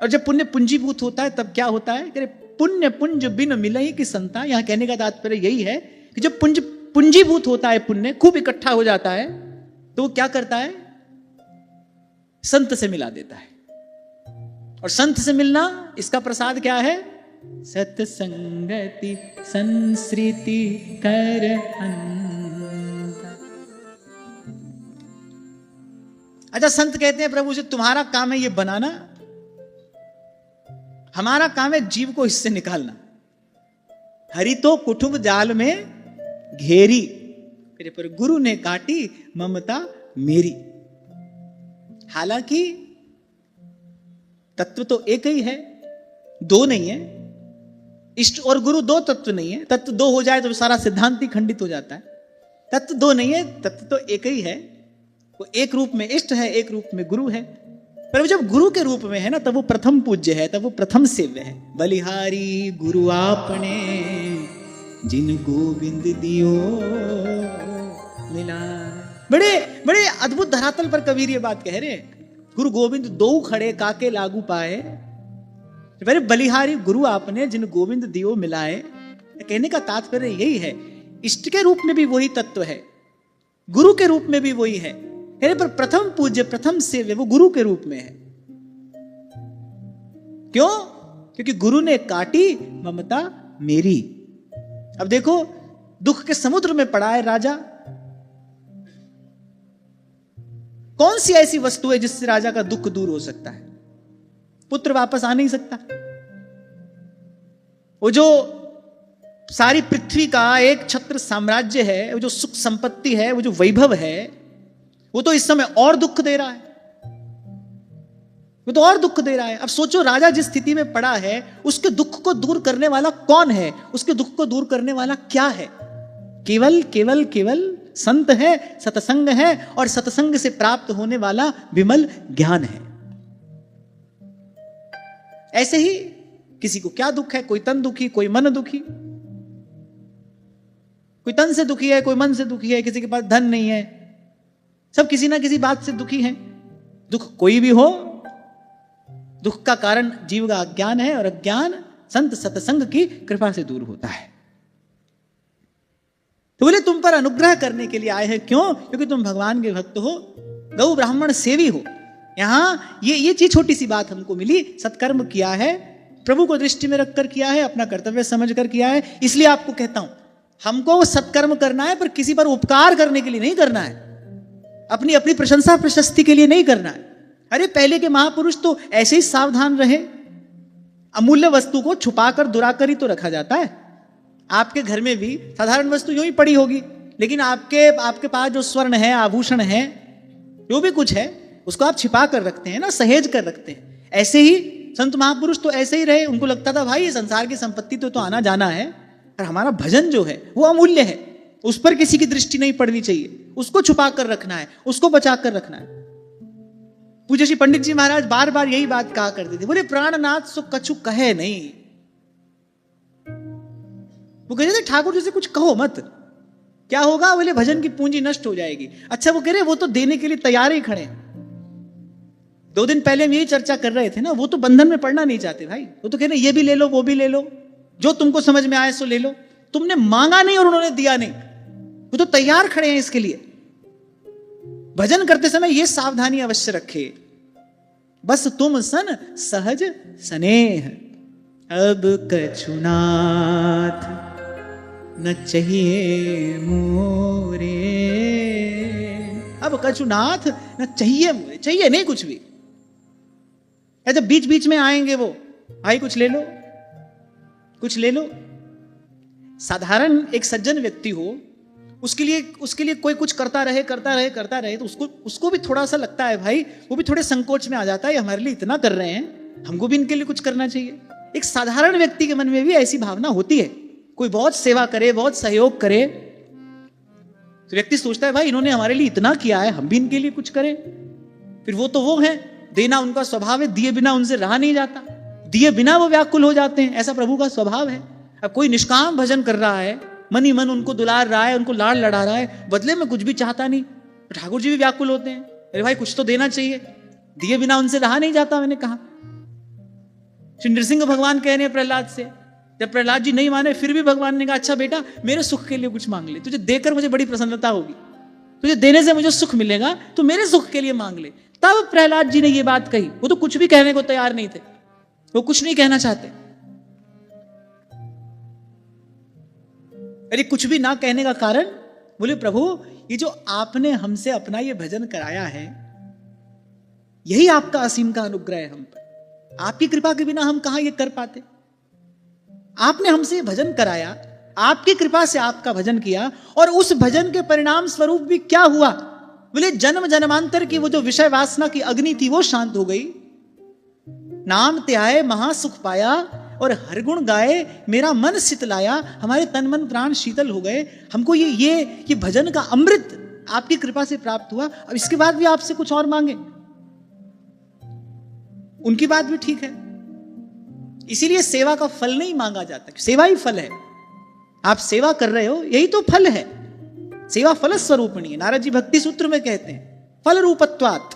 और जब पुण्य पूंजीभूत होता है तब क्या होता है? कि पुण्य पुंज बिन मिलहि कि संता। यहां कहने का तात्पर्य यही है कि जब पूंजीभूत होता है, पुण्य खूब इकट्ठा हो जाता है, तो वो क्या करता है? संत से मिला देता है। और संत से मिलना, इसका प्रसाद क्या है? सत्संगति संस्कृति कर अंता। अच्छा, संत कहते हैं प्रभु से तुम्हारा काम है ये बनाना, हमारा काम है जीव को इससे निकालना। हरि तो कुटुंब जाल में घेरी, मेरे पर गुरु ने काटी ममता मेरी। हालांकि तत्व तो एक ही है, दो नहीं है। इष्ट और गुरु दो तत्व नहीं है। तत्व दो हो जाए तो सारा सिद्धांत ही खंडित हो जाता है। तत्व दो नहीं है, तत्व तो एक ही है। वो एक रूप में इष्ट है, एक रूप में गुरु है। पर जब गुरु के रूप में है ना, तब वो प्रथम पूज्य है, तब वो प्रथम सेव्य है। बलिहारी गुरु आपने जिन गोविंद दियो मिला। बड़े बड़े अद्भुत धरातल पर कबीर ये बात कह रहे हैं। गुरु गोविंद दो खड़े काके लागू पाए, मेरे बलिहारी गुरु आपने जिन गोविंद दियो मिलाए। कहने का तात्पर्य यही है, इष्ट के रूप में भी वही तत्व है, गुरु के रूप में भी वही है। पर प्रथम पूज्य प्रथम सेव्य वो गुरु के रूप में है। क्यों? क्योंकि गुरु ने काटी ममता मेरी। अब देखो, दुख के समुद्र में पड़ा है राजा। कौन सी ऐसी वस्तु है जिससे राजा का दुख दूर हो सकता है? पुत्र वापस आ नहीं सकता। वो जो सारी पृथ्वी का एक छत्र साम्राज्य है, वो जो सुख संपत्ति है, वो जो वैभव है, वो तो इस समय और दुख दे रहा है। वो तो और दुख दे रहा है। अब सोचो, राजा जिस स्थिति में पड़ा है, उसके दुख को दूर करने वाला कौन है? उसके दुख को दूर करने वाला क्या है? केवल केवल केवल संत है, सत्संग है, और सत्संग से प्राप्त होने वाला विमल ज्ञान है। ऐसे ही किसी को क्या दुख है? कोई तन दुखी, कोई मन दुखी। कोई तन से दुखी है, कोई मन से दुखी है, किसी के पास धन नहीं है, सब किसी ना किसी बात से दुखी हैं। दुख कोई भी हो, दुख का कारण जीव का अज्ञान है, और अज्ञान संत सत्संग की कृपा से दूर होता है। तो बोले तुम पर अनुग्रह करने के लिए आए हैं। क्यों? क्योंकि तुम भगवान के भक्त हो, गौ ब्राह्मण सेवी हो। यहां ये चीज छोटी सी बात हमको मिली। सत्कर्म किया है, प्रभु को दृष्टि में रखकर किया है, अपना कर्तव्य समझकर किया है। इसलिए आपको कहता हूं, हमको सत्कर्म करना है, पर किसी पर उपकार करने के लिए नहीं करना है, अपनी अपनी प्रशंसा प्रशस्ति के लिए नहीं करना है। अरे पहले के महापुरुष तो ऐसे ही सावधान रहे। अमूल्य वस्तु को छुपाकर दुराकर ही तो रखा जाता है। आपके घर में भी साधारण वस्तु यूं ही पड़ी होगी, लेकिन आपके पास जो स्वर्ण है, आभूषण है, जो भी कुछ है, उसको आप छिपा कर रखते हैं ना, सहेज कर रखते हैं। ऐसे ही संत महापुरुष तो ऐसे ही रहे। उनको लगता था भाई ये संसार की संपत्ति तो आना जाना है, और हमारा भजन जो है वो अमूल्य है, उस पर किसी की दृष्टि नहीं पड़नी चाहिए, उसको छुपा कर रखना है, उसको बचा कर रखना है। पूज्य श्री पंडित जी महाराज बार बार यही बात कहा करते थे। बोले प्राणनाथ सो कछु कहे नहीं। वो कहते थे ठाकुर जी से कुछ कहो मत, क्या होगा? बोले भजन की पूंजी नष्ट हो जाएगी। अच्छा, वो कह रहे वो तो देने के लिए तैयार ही खड़े। 2 दिन पहले हम यही चर्चा कर रहे थे ना, वो तो बंधन में पड़ना नहीं चाहते भाई। वो तो कह रहे ये भी ले लो, वो भी ले लो, जो तुमको समझ में आए सो ले लो। तुमने मांगा नहीं और उन्होंने दिया नहीं, वो तो तैयार खड़े हैं इसके लिए। भजन करते समय ये सावधानी अवश्य रखे, बस तुम सन सहज स्नेह। अब कछुनाथ न चाहिए मोरे। अब कछुनाथ न चाहिए मोरे, चाहिए नहीं कुछ भी। ऐसे बीच बीच में आएंगे वो, भाई कुछ ले लो, कुछ ले लो। साधारण एक सज्जन व्यक्ति हो, उसके लिए कोई कुछ करता रहे तो उसको भी थोड़ा सा लगता है भाई, वो भी थोड़े संकोच में आ जाता है, हमारे लिए इतना कर रहे हैं, हमको भी इनके लिए कुछ करना चाहिए। एक साधारण व्यक्ति के मन में भी ऐसी भावना होती है। कोई बहुत सेवा करे, बहुत सहयोग करे, तो व्यक्ति सोचता है भाई इन्होंने हमारे लिए इतना किया है, हम भी इनके लिए कुछ करें। फिर वो है, देना उनका स्वभाव है, दिए बिना उनसे रहा नहीं जाता, दिए बिना वो व्याकुल हो जाते हैं, ऐसा प्रभु का स्वभाव है। अब कोई निष्काम भजन कर रहा है, मन ही मन उनको दुलार रहा है, उनको लाड़ लड़ा रहा है, बदले में कुछ भी चाहता नहीं, तो ठाकुर जी भी व्याकुल होते हैं, अरे भाई कुछ तो देना चाहिए, दिए बिना उनसे रहा नहीं जाता। मैंने कहा श्री नृसिंह भगवान कह रहे हैं प्रहलाद से, जब प्रहलाद जी नहीं माने फिर भी भगवान ने कहा अच्छा बेटा मेरे सुख के लिए कुछ मांग ले, तुझे देकर मुझे बड़ी प्रसन्नता होगी, तुझे देने से मुझे सुख मिलेगा, तो मेरे सुख के लिए मांग ले। तब प्रहलाद जी ने ये बात कही। वो तो कुछ भी कहने को तैयार नहीं थे, वो कुछ नहीं कहना चाहते। अरे कुछ भी ना कहने का कारण, बोले प्रभु ये जो आपने हमसे अपना ये भजन कराया है, यही आपका असीम का अनुग्रह है हम पर। आपकी कृपा के बिना हम कहां ये कर पाते। आपने हमसे भजन कराया, आपकी कृपा से आपका भजन किया, और उस भजन के परिणाम स्वरूप भी क्या हुआ? बोले जन्म जन्मांतर की वो जो विषय वासना की अग्नि थी वो शांत हो गई। नाम त्याए महासुख पाया और हर गुण गाए मेरा मन शीतलाया। हमारे तन मन प्राण शीतल हो गए। हमको ये भजन का अमृत आपकी कृपा से प्राप्त हुआ। अब इसके बाद भी आपसे कुछ और मांगे, उनकी बात भी ठीक है। इसीलिए सेवा का फल नहीं मांगा जाता, सेवा ही फल है। आप सेवा कर रहे हो, यही तो फल है। सेवा फल स्वरूपणी है। नारद जी भक्ति सूत्र में कहते हैं फल रूपत्वात्।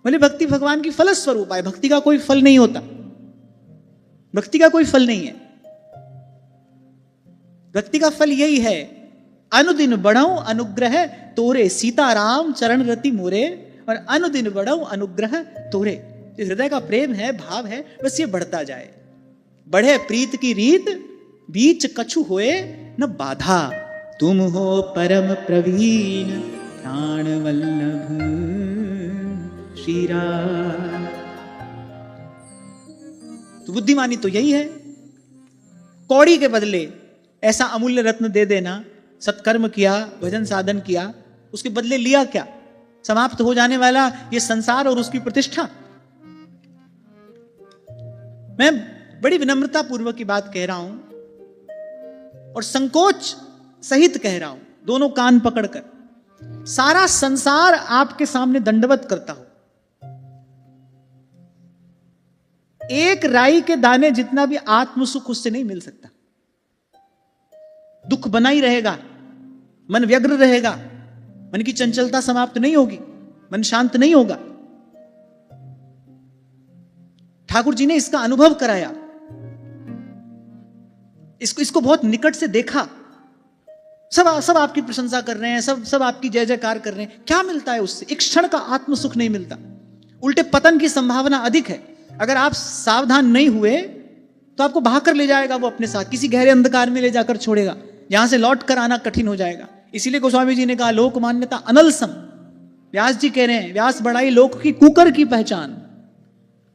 बोले भक्ति भगवान की फल स्वरूप है, भक्ति का कोई फल नहीं होता, भक्ति का कोई फल नहीं है। भक्ति का फल यही है, अनुदिन बढ़ाऊं अनुग्रह तोरे, सीताराम चरण रति मोरे, और अनुदिन बढ़ाऊं अनुग्रह तोरे। जो हृदय का प्रेम है, भाव है, बस ये बढ़ता जाए। बढ़े प्रीत की रीत, बीच कछु होए न बाधा। तुम हो परम प्रवीण प्राण वल्लभ श्री राम। तो बुद्धिमानी तो यही है, कौड़ी के बदले ऐसा अमूल्य रत्न दे देना। सत्कर्म किया, भजन साधन किया, उसके बदले लिया क्या? समाप्त हो जाने वाला ये संसार और उसकी प्रतिष्ठा। मैं बड़ी विनम्रता पूर्वक की बात कह रहा हूं और संकोच सहित कह रहा हूं, दोनों कान पकड़कर। सारा संसार आपके सामने दंडवत करता हो, एक राई के दाने जितना भी आत्मसुख उससे नहीं मिल सकता। दुख बना ही रहेगा, मन व्यग्र रहेगा, मन की चंचलता समाप्त नहीं होगी, मन शांत नहीं होगा। ठाकुर जी ने इसका अनुभव कराया, इसको बहुत निकट से देखा। सब आपकी प्रशंसा कर रहे हैं, सब आपकी जय जयकार कर रहे हैं। क्या मिलता है उससे? एक क्षण का आत्म सुख नहीं मिलता, उल्टे पतन की संभावना अधिक है। अगर आप सावधान नहीं हुए तो आपको बहाकर ले जाएगा वो अपने साथ, किसी गहरे अंधकार में ले जाकर छोड़ेगा, यहां से लौट कर आना कठिन हो जाएगा। इसीलिए गोस्वामी जी ने कहा लोक मान्यता अनलसम। व्यास जी कह रहे हैं, व्यास बढ़ाई लोक की कुकर की पहचान,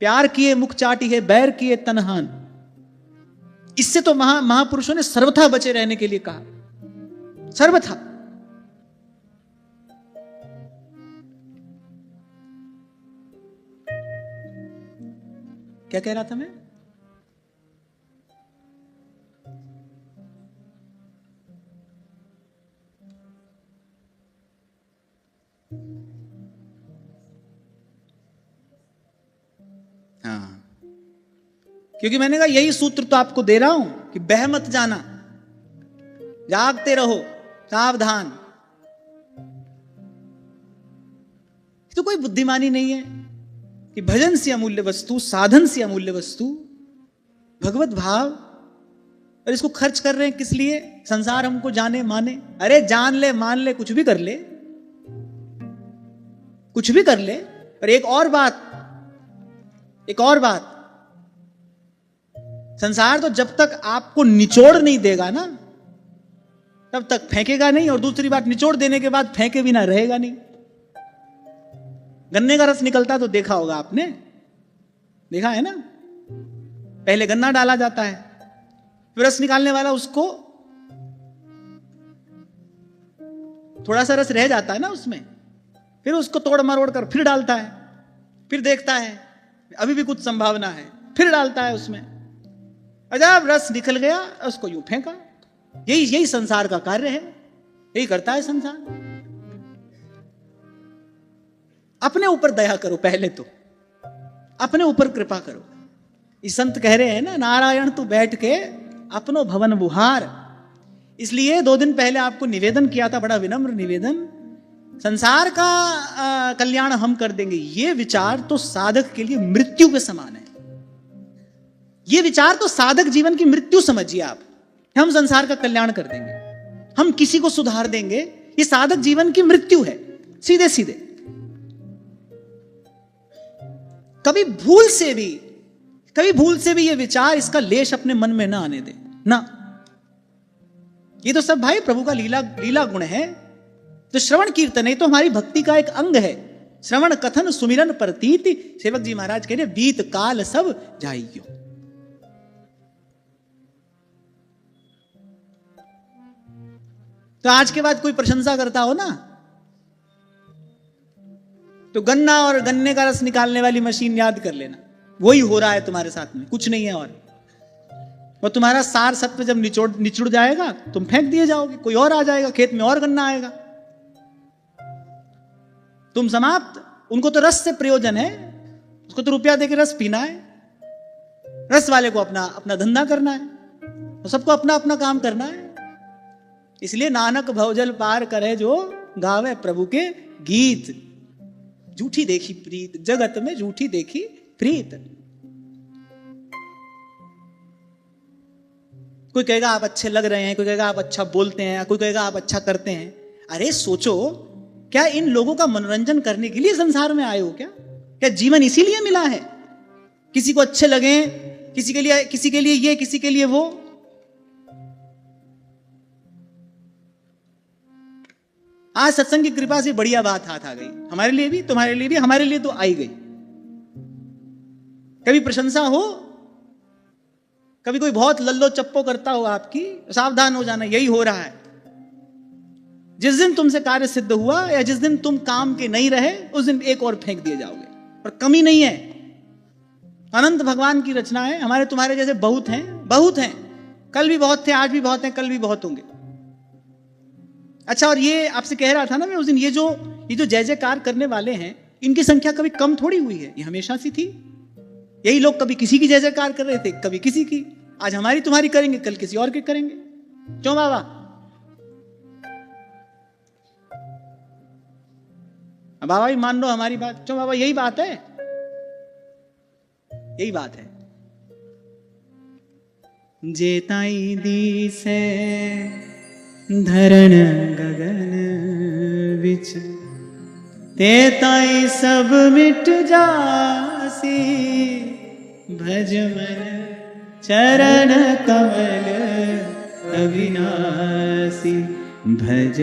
प्यार किए मुख चाटी है, बैर किए तनहान। इससे तो महापुरुषों ने सर्वथा बचे रहने के लिए कहा, सर्वथा। क्या कह रहा था मैं? हाँ, क्योंकि मैंने कहा यही सूत्र तो आपको दे रहा हूं कि बह मत जाना, जागते रहो, सावधान। तो कोई बुद्धिमानी नहीं है कि भजन से अमूल्य वस्तु, साधन से अमूल्य वस्तु भगवत भाव, और इसको खर्च कर रहे हैं किस लिए? संसार हमको जाने माने। अरे जान ले, मान ले, कुछ भी कर ले, कुछ भी कर ले। और एक और बात, संसार तो जब तक आपको निचोड़ नहीं देगा ना, तब तक फेंकेगा नहीं। और दूसरी बात, निचोड़ देने के बाद फेंके बिना रहेगा नहीं। गन्ने का रस निकलता तो देखा होगा आपने, देखा है ना? पहले गन्ना डाला जाता है, फिर रस निकालने वाला उसको, थोड़ा सा रस रह जाता है ना उसमें, फिर उसको तोड़ मरोड़ कर फिर डालता है, फिर देखता है अभी भी कुछ संभावना है, फिर डालता है उसमें। जब रस निकल गया उसको यूं फेंका। यही संसार का कार्य है, यही करता है संसार। अपने ऊपर दया करो, पहले तो अपने ऊपर कृपा करो। इस संत कह रहे हैं ना, नारायण तू बैठ के अपनो भवन बुहार। इसलिए 2 दिन पहले आपको निवेदन किया था, बड़ा विनम्र निवेदन, संसार का कल्याण हम कर देंगे, ये विचार तो साधक के लिए मृत्यु के समान है। ये विचार तो साधक जीवन की मृत्यु समझिए आप। हम संसार का कल्याण कर देंगे, हम किसी को सुधार देंगे, ये साधक जीवन की मृत्यु है, सीधे सीधे। कभी भूल से भी ये विचार, इसका लेश अपने मन में ना आने दे ना। ये तो सब भाई प्रभु का लीला गुण है। तो श्रवण कीर्तन है तो हमारी भक्ति का एक अंग है। श्रवण कथन सुमिरन प्रतीति, सेवक जी महाराज कह रहे बीत काल सब जाइयो। तो आज के बाद कोई प्रशंसा करता हो ना, तो गन्ना और गन्ने का रस निकालने वाली मशीन याद कर लेना, वही हो रहा है तुम्हारे साथ में, कुछ नहीं है। और तुम्हारा सार सत्व जब निचुड़ जाएगा, तुम फेंक दिए जाओगे, कोई और आ जाएगा, खेत में और गन्ना आएगा, तुम समाप्त। उनको तो रस से प्रयोजन है, उसको तो रुपया देके रस पीना है, रस वाले को अपना अपना धंधा करना है, तो सबको अपना अपना काम करना है। इसलिए नानक भवजल पार करे जो गावे प्रभु के गीत। झूठी देखी प्रीत, जगत में झूठी देखी प्रीत। कोई कहेगा आप अच्छे लग रहे हैं, कोई कहेगा आप अच्छा बोलते हैं, कोई कहेगा आप अच्छा करते हैं। अरे सोचो, क्या इन लोगों का मनोरंजन करने के लिए संसार में आए हो? क्या जीवन इसीलिए मिला है? किसी को अच्छे लगे, किसी के लिए ये, किसी के लिए वो। आज सत्संग की कृपा से बढ़िया बात हाथ आ गई, हमारे लिए भी, तुम्हारे लिए भी, हमारे लिए तो आई गई। कभी प्रशंसा हो, कभी कोई बहुत लल्लो चप्पो करता हो आपकी, सावधान हो जाना, यही हो रहा है। जिस दिन तुमसे कार्य सिद्ध हुआ या जिस दिन तुम काम के नहीं रहे, उस दिन एक और फेंक दिए जाओगे। और कमी नहीं है, अनंत भगवान की रचना है। हमारे तुम्हारे जैसे बहुत हैं, बहुत हैं। कल भी बहुत थे, आज भी बहुत हैं, कल भी बहुत होंगे। अच्छा, और ये आपसे कह रहा था ना मैं उस दिन, ये जो जय जयकार करने वाले हैं, इनकी संख्या कभी कम थोड़ी हुई है, ये हमेशा सी थी। यही लोग कभी किसी की जय जयकार कर रहे थे, कभी किसी की। आज हमारी तुम्हारी करेंगे, कल किसी और की करेंगे। क्यों बाबा? बाबा भी मान लो हमारी बात। क्यों बाबा? यही बात है, यही बात है। जेताई दी से धरण गगन विच, तेताई सब मिट जासी। भज मन चरण कमल अविनाशी। भज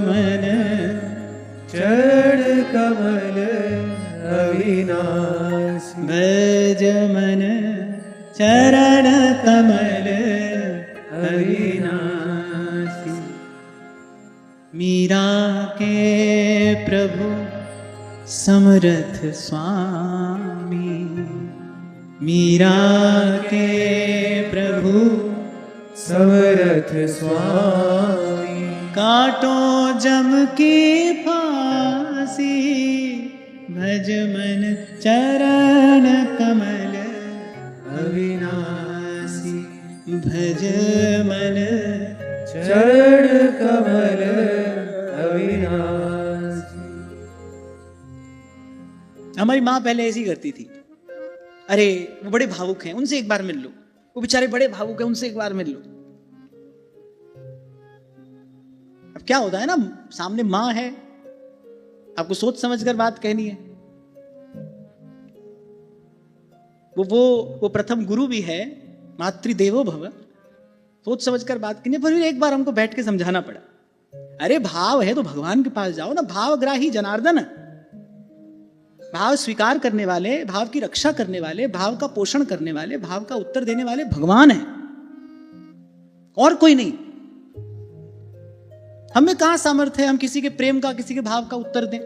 मन चरण कमल अविनाशी। भज मन चरण कमल अविनाशी। मीरा के प्रभु समरथ स्वामी। मीरा के प्रभु समरथ स्वामी। काटो जम की फांसी। भज मन चरण कमल अविनाशी। भज मन चरण कमल अविनाशी। हमारी माँ पहले ऐसी करती थी। अरे वो बड़े भावुक हैं, उनसे एक बार मिल लो। वो बेचारे बड़े भावुक हैं, उनसे एक बार मिल लो। अब क्या होता है ना, सामने माँ है, आपको सोच समझकर बात कहनी है। वो प्रथम गुरु भी है, मातृदेवो भव। सोच समझकर बात करनी है। पर फिर एक बार हमको बैठ के समझाना पड़ा। अरे भाव है तो भगवान के पास जाओ ना। भावग्राही जनार्दन, भाव स्वीकार करने वाले, भाव की रक्षा करने वाले, भाव का पोषण करने वाले, भाव का उत्तर देने वाले भगवान हैं, और कोई नहीं। हमें कहां सामर्थ्य है हम किसी के प्रेम का, किसी के भाव का उत्तर दें।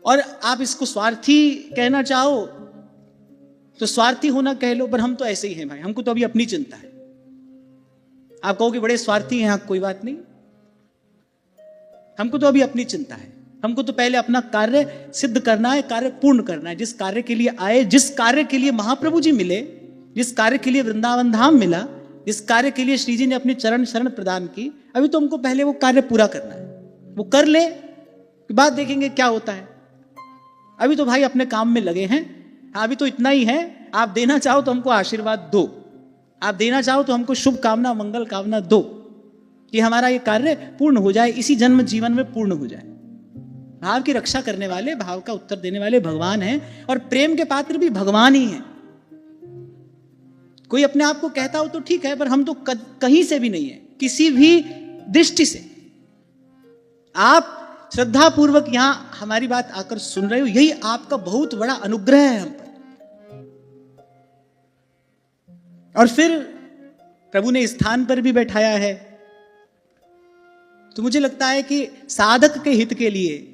और आप इसको स्वार्थी कहना चाहो तो स्वार्थी होना कह लो, पर हम तो ऐसे ही हैं भाई। हमको तो अभी अपनी चिंता है। आप कहो कि बड़े स्वार्थी हैं, कोई बात नहीं, हमको तो अभी अपनी चिंता है। हमको तो पहले अपना कार्य सिद्ध करना है, कार्य पूर्ण करना है। जिस कार्य के लिए आए, जिस कार्य के लिए महाप्रभु जी मिले, जिस कार्य के लिए वृंदावन धाम मिला, जिस कार्य के लिए श्री जी ने अपनी चरण शरण प्रदान की, अभी तो हमको पहले वो कार्य पूरा करना है। वो कर ले, बाद देखेंगे क्या होता है। अभी तो भाई अपने काम में लगे हैं। अभी तो इतना ही है। आप देना चाहो तो हमको आशीर्वाद दो, आप देना चाहो तो हमको शुभ कामना, मंगल कामना दो कि हमारा ये कार्य पूर्ण हो जाए, इसी जन्म जीवन में पूर्ण हो जाए। भाव की रक्षा करने वाले, भाव का उत्तर देने वाले भगवान हैं, और प्रेम के पात्र भी भगवान ही हैं। कोई अपने आप को कहता हो तो ठीक है, पर हम तो कहीं से भी नहीं है, किसी भी दृष्टि से। आप श्रद्धा पूर्वक यहां हमारी बात आकर सुन रहे हो, यही आपका बहुत बड़ा अनुग्रह है हम पर। और फिर प्रभु ने स्थान पर भी बैठाया है। तो मुझे लगता है कि साधक के हित के लिए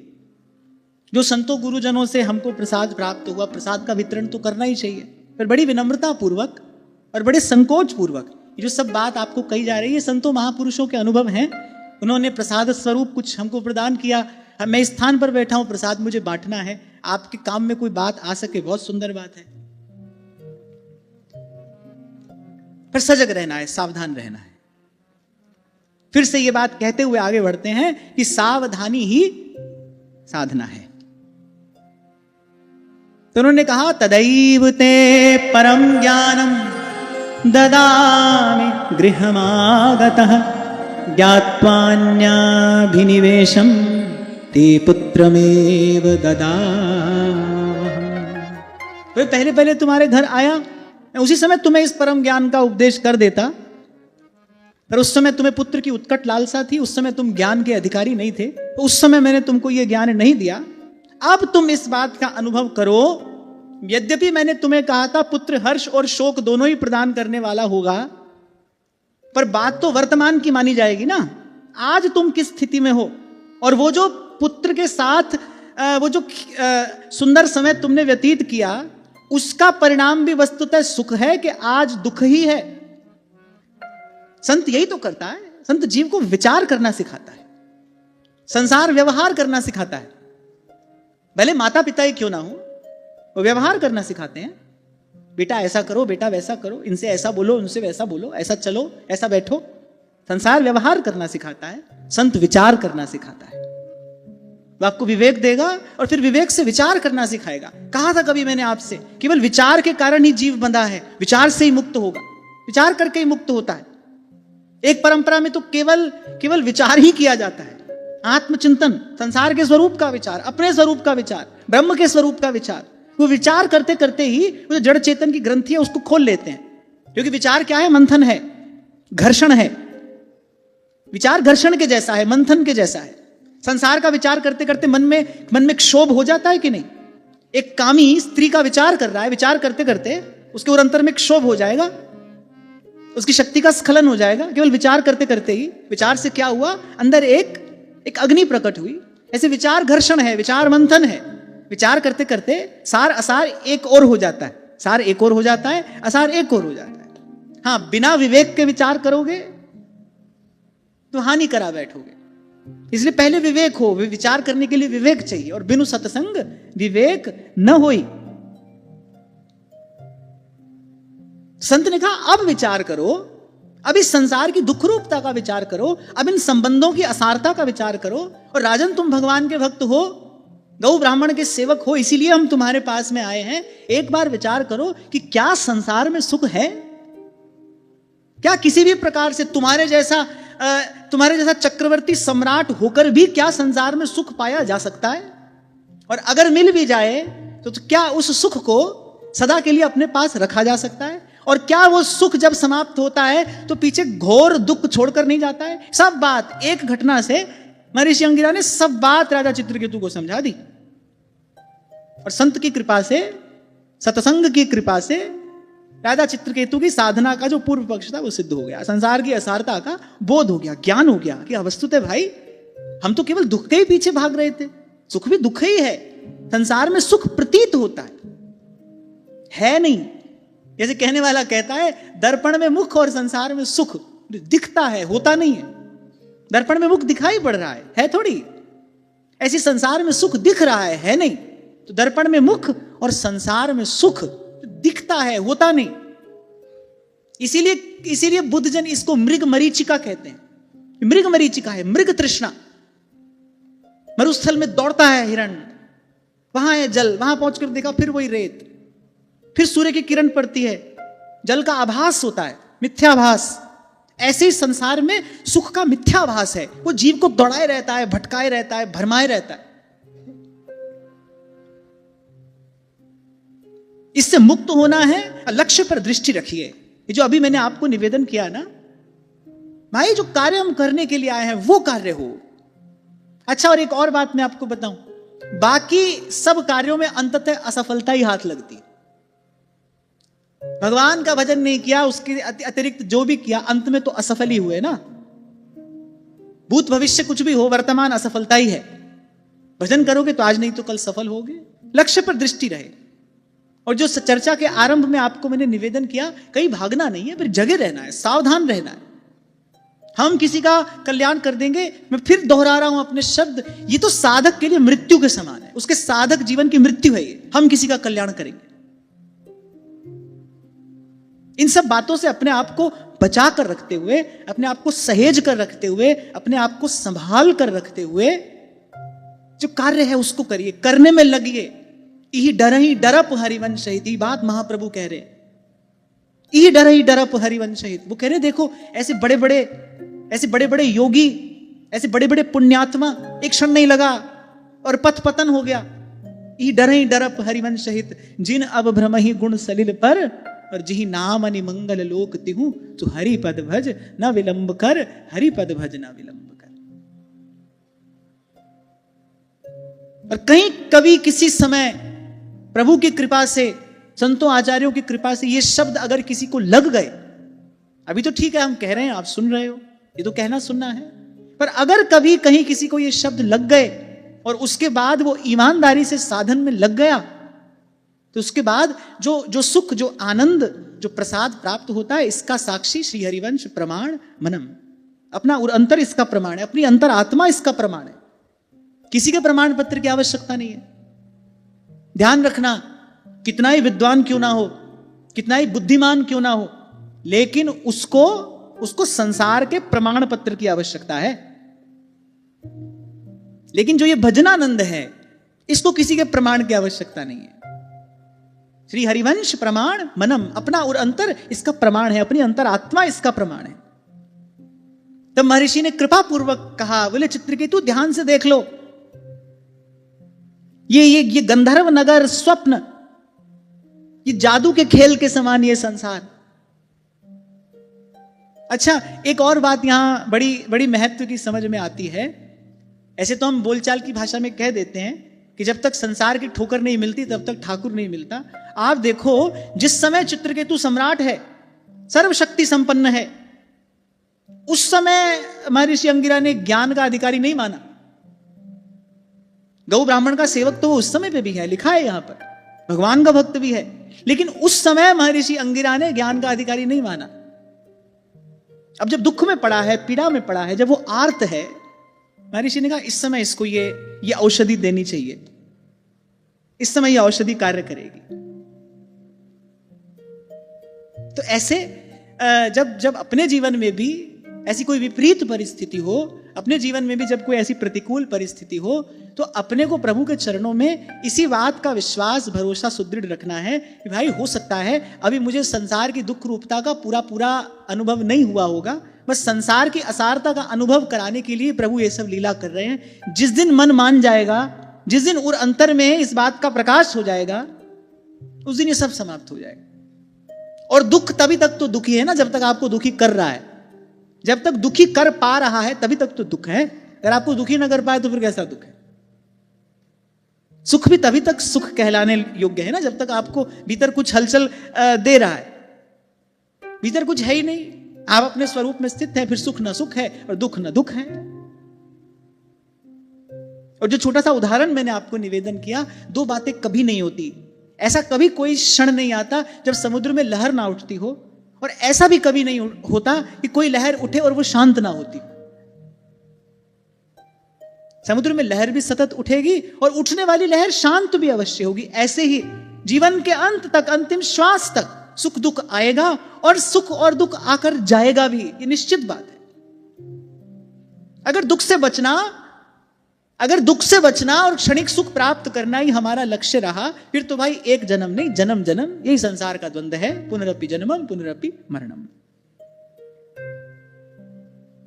जो संतों गुरुजनों से हमको प्रसाद प्राप्त हुआ, प्रसाद का वितरण तो करना ही चाहिए, पर बड़ी विनम्रता पूर्वक और बड़े संकोच पूर्वक। ये जो सब बात आपको कही जा रही है, संतों महापुरुषों के अनुभव हैं। उन्होंने प्रसाद स्वरूप कुछ हमको प्रदान किया। मैं इस स्थान पर बैठा हूं, प्रसाद मुझे बांटना है, आपके काम में कोई बात आ सके, बहुत सुंदर बात है। पर सजग रहना है, सावधान रहना है। फिर से ये बात कहते हुए आगे बढ़ते हैं कि सावधानी ही साधना है। तो उन्होंने कहा तदैव ते परम ज्ञानम ददामि गृहमागतः ज्ञात्वान्याभिनिवेशम ते पुत्रमेव ददामः। तो पहले पहले तुम्हारे घर आया, मैं उसी समय तुम्हें इस परम ज्ञान का उपदेश कर देता, पर उस समय तुम्हें पुत्र की उत्कट लालसा थी, उस समय तुम ज्ञान के अधिकारी नहीं थे, तो उस समय मैंने तुमको यह ज्ञान नहीं दिया। अब तुम इस बात का अनुभव करो, यद्यपि मैंने तुम्हें कहा था पुत्र हर्ष और शोक दोनों ही प्रदान करने वाला होगा, पर बात तो वर्तमान की मानी जाएगी ना। आज तुम किस स्थिति में हो, और वो जो पुत्र के साथ वो जो सुंदर समय तुमने व्यतीत किया, उसका परिणाम भी वस्तुतः सुख है कि आज दुख ही है। संत यही तो करता है। संत जीव को विचार करना सिखाता है, संसार व्यवहार करना सिखाता है। भले माता पिता ही क्यों ना हो, वो व्यवहार करना सिखाते हैं। बेटा ऐसा करो, बेटा वैसा करो, इनसे ऐसा बोलो, उनसे वैसा बोलो, ऐसा चलो, ऐसा बैठो। संसार व्यवहार करना सिखाता है, संत विचार करना सिखाता है। वो आपको विवेक देगा और फिर विवेक से विचार करना सिखाएगा। कहा था कभी मैंने आपसे, केवल विचार के कारण ही जीव बंधा है, विचार से ही मुक्त होगा, विचार करके ही मुक्त होता है। एक परंपरा में तो केवल विचार ही किया जाता है, आत्मचिंतन, संसार के स्वरूप का विचार, अपने स्वरूप का विचार, ब्रह्म के स्वरूप का विचार। वो विचार करते करते ही वो जड़ चेतन की ग्रंथि है उसको खोल लेते हैं, क्योंकि विचार क्या है? मंथन है, घर्षण है। विचार घर्षण के जैसा है, मंथन के जैसा है। संसार का विचार करते करते मन में क्षोभ हो जाता है कि नहीं? एक कामी स्त्री का विचार कर रहा है, विचार करते करते उसके और अंतर में क्षोभ हो जाएगा, उसकी शक्ति का स्खलन हो जाएगा। केवल विचार करते करते ही विचार से क्या हुआ? अंदर एक अग्नि प्रकट हुई। ऐसे विचार घर्षण है, विचार मंथन है। विचार करते करते सार असार एक और हो जाता है, सार एक और हो जाता है, असार एक और हो जाता है। हाँ, बिना विवेक के विचार करोगे तो हानि करा बैठोगे। इसलिए पहले विवेक हो, विचार करने के लिए विवेक चाहिए, और बिनु सत्संग विवेक न होई। संत ने कहा अब विचार करो, अब इस संसार की दुख रूपता का विचार करो, अब इन संबंधों की असारता का विचार करो। और राजन, तुम भगवान के भक्त हो, गौ ब्राह्मण के सेवक हो, इसीलिए हम तुम्हारे पास में आए हैं। एक बार विचार करो कि क्या संसार में सुख है? क्या किसी भी प्रकार से तुम्हारे जैसा चक्रवर्ती सम्राट होकर भी क्या संसार में सुख पाया जा सकता है? और अगर मिल भी जाए तो क्या उस सुख को सदा के लिए अपने पास रखा जा सकता है? और क्या वो सुख जब समाप्त होता है तो पीछे घोर दुख छोड़कर नहीं जाता है? सब बात एक घटना से महर्षि अंगिरा ने सब बात राजा चित्रकेतु को समझा दी। और संत की कृपा से, सत्संग की कृपा से राजा चित्रकेतु की साधना का जो पूर्व पक्ष था वो सिद्ध हो गया। संसार की असारता का बोध हो गया, ज्ञान हो गया कि वस्तुतः भाई हम तो केवल दुख के ही पीछे भाग रहे थे, सुख भी दुख ही है। संसार में सुख प्रतीत होता है नहीं। जैसे कहने वाला कहता है, दर्पण में मुख और संसार में सुख दिखता है, होता नहीं है। दर्पण में मुख दिखाई पड़ रहा है थोड़ी। ऐसी संसार में सुख दिख रहा है नहीं। तो दर्पण में मुख और संसार में सुख दिखता है, होता नहीं। इसीलिए बुद्ध जन इसको मृग मरीचिका कहते हैं। मृग मरीचिका है, मृग तृष्णा। मरुस्थल में दौड़ता है हिरण, वहां है जल, वहां पहुंचकर देखा फिर वही रेत, फिर सूर्य की किरण पड़ती है, जल का आभास होता है, मिथ्याभास। ऐसे ही संसार में सुख का मिथ्याभास है। वो जीव को दौड़ाए रहता है, भटकाए रहता है, भरमाए रहता है। इससे मुक्त होना है, लक्ष्य पर दृष्टि रखिए। ये जो अभी मैंने आपको निवेदन किया ना, भाई जो कार्य हम करने के लिए आए हैं वो कार्य हो। अच्छा, और एक और बात मैं आपको बताऊं, बाकी सब कार्यों में अंततः असफलता ही हाथ लगती। भगवान का भजन नहीं किया, उसके अतिरिक्त जो भी किया अंत में तो असफल ही हुए ना। भूत भविष्य कुछ भी हो, वर्तमान असफलता ही है। भजन करोगे तो आज नहीं तो कल सफल होगे। लक्ष्य पर दृष्टि रहे। और जो चर्चा के आरंभ में आपको मैंने निवेदन किया, कहीं भागना नहीं है, फिर जगे रहना है, सावधान रहना है। हम किसी का कल्याण कर देंगे, मैं फिर दोहरा रहा हूं अपने शब्द, ये तो साधक के लिए मृत्यु के समान है। उसके साधक जीवन की मृत्यु है ये। हम किसी का कल्याण करेंगे। इन सब बातों से अपने आप को बचा कर रखते हुए, अपने आप को सहेज कर रखते हुए, अपने आप को संभाल कर रखते हुए जो कार्य है उसको करिए, करने में लगिए। यही डर ही डरप हरिवंश हित, ये बात महाप्रभु कह रहे। यही डर ही डरप हरिवंश हित। वो कह रहे देखो ऐसे बड़े बड़े योगी, ऐसे बड़े बड़े पुण्यात्मा, एक क्षण नहीं लगा और पथ पतन हो गया। यही डर ही डरप हरिवंश हित, जिन अब भ्रम ही गुण सलिल पर, और जिही नाम अनि मंगल लोक तिहु, तो हरि पद भज न विलंब कर, हरि पद भज न विलंब कर। और कहीं कभी किसी समय प्रभु की कृपा से, संतों आचार्यों की कृपा से ये शब्द अगर किसी को लग गए, अभी तो ठीक है हम कह रहे हैं, आप सुन रहे हो, ये तो कहना सुनना है, पर अगर कभी कहीं किसी को ये शब्द लग गए और उसके बाद वो ईमानदारी से साधन में लग गया, तो उसके बाद जो सुख, जो आनंद, जो प्रसाद प्राप्त होता है, इसका साक्षी श्री हरिवंश प्रमाण मनम। अपना अंतर इसका प्रमाण है, अपनी अंतर आत्मा इसका प्रमाण है। किसी के प्रमाण पत्र की आवश्यकता नहीं है। ध्यान रखना, कितना ही विद्वान क्यों ना हो, कितना ही बुद्धिमान क्यों ना हो, लेकिन उसको संसार के प्रमाण पत्र की आवश्यकता है। लेकिन जो ये भजनानंद है, इसको किसी के प्रमाण की आवश्यकता नहीं है। श्री हरिवंश प्रमाण मनम, अपना और अंतर इसका प्रमाण है, अपनी अंतर आत्मा इसका प्रमाण है। तब महर्षि ने कृपा पूर्वक कहा, बोले चित्रकेतु ध्यान से देख लो, ये गंधर्व नगर स्वप्न, ये जादू के खेल के समान ये संसार। अच्छा, एक और बात यहां बड़ी महत्व की समझ में आती है। ऐसे तो हम बोलचाल की भाषा में कह देते हैं कि जब तक संसार की ठोकर नहीं मिलती तब तक ठाकुर नहीं मिलता। आप देखो, जिस समय चित्रकेतु सम्राट है, सर्वशक्ति संपन्न है, उस समय महर्षि अंगिरा ने ज्ञान का अधिकारी नहीं माना। गौ ब्राह्मण का सेवक तो वो उस समय पे भी है, लिखा है यहां पर, भगवान का भक्त भी है, लेकिन उस समय महर्षि अंगिरा ने ज्ञान का अधिकारी नहीं माना। अब जब दुख में पड़ा है, पीड़ा में पड़ा है, जब वो आर्त है, महर्षि ने कहा इस समय इसको ये औषधि देनी चाहिए, इस समय ये औषधि कार्य करेगी। तो ऐसे जब अपने जीवन में भी ऐसी कोई विपरीत परिस्थिति हो, अपने जीवन में भी जब कोई ऐसी प्रतिकूल परिस्थिति हो, तो अपने को प्रभु के चरणों में इसी बात का विश्वास, भरोसा सुदृढ़ रखना है कि भाई हो सकता है अभी मुझे संसार की दुख रूपता का पूरा अनुभव नहीं हुआ होगा, बस संसार की असारता का अनुभव कराने के लिए प्रभु ये सब लीला कर रहे हैं। जिस दिन मन मान जाएगा, जिस दिन उर अंतर में इस बात का प्रकाश हो जाएगा, उस दिन ये सब समाप्त हो जाएगा। और दुख तभी तक तो दुखी है ना जब तक आपको दुखी कर रहा है। जब तक दुखी कर पा रहा है तभी तक तो दुख है। अगर आपको दुखी ना कर पाए तो फिर कैसा दुख है। सुख भी तभी तक सुख कहलाने योग्य है ना जब तक आपको भीतर कुछ हलचल दे रहा है। भीतर कुछ है ही नहीं, आप अपने स्वरूप में स्थित हैं, फिर सुख ना सुख है और दुख ना दुख है। और जो छोटा सा उदाहरण मैंने आपको निवेदन किया, दो बातें कभी नहीं होती। ऐसा कभी कोई क्षण नहीं आता जब समुद्र में लहर ना उठती हो, और ऐसा भी कभी नहीं होता कि कोई लहर उठे और वो शांत ना होती। समुद्र में लहर भी सतत उठेगी और उठने वाली लहर शांत भी अवश्य होगी। ऐसे ही जीवन के अंत तक, अंतिम श्वास तक सुख दुख आएगा और सुख और दुख आकर जाएगा भी, ये निश्चित बात है। अगर दुख से बचना और क्षणिक सुख प्राप्त करना ही हमारा लक्ष्य रहा, फिर तो भाई एक जन्म नहीं, जन्म जन्म यही संसार का द्वंद्व है। पुनरपि जन्मम पुनरपि मरणम।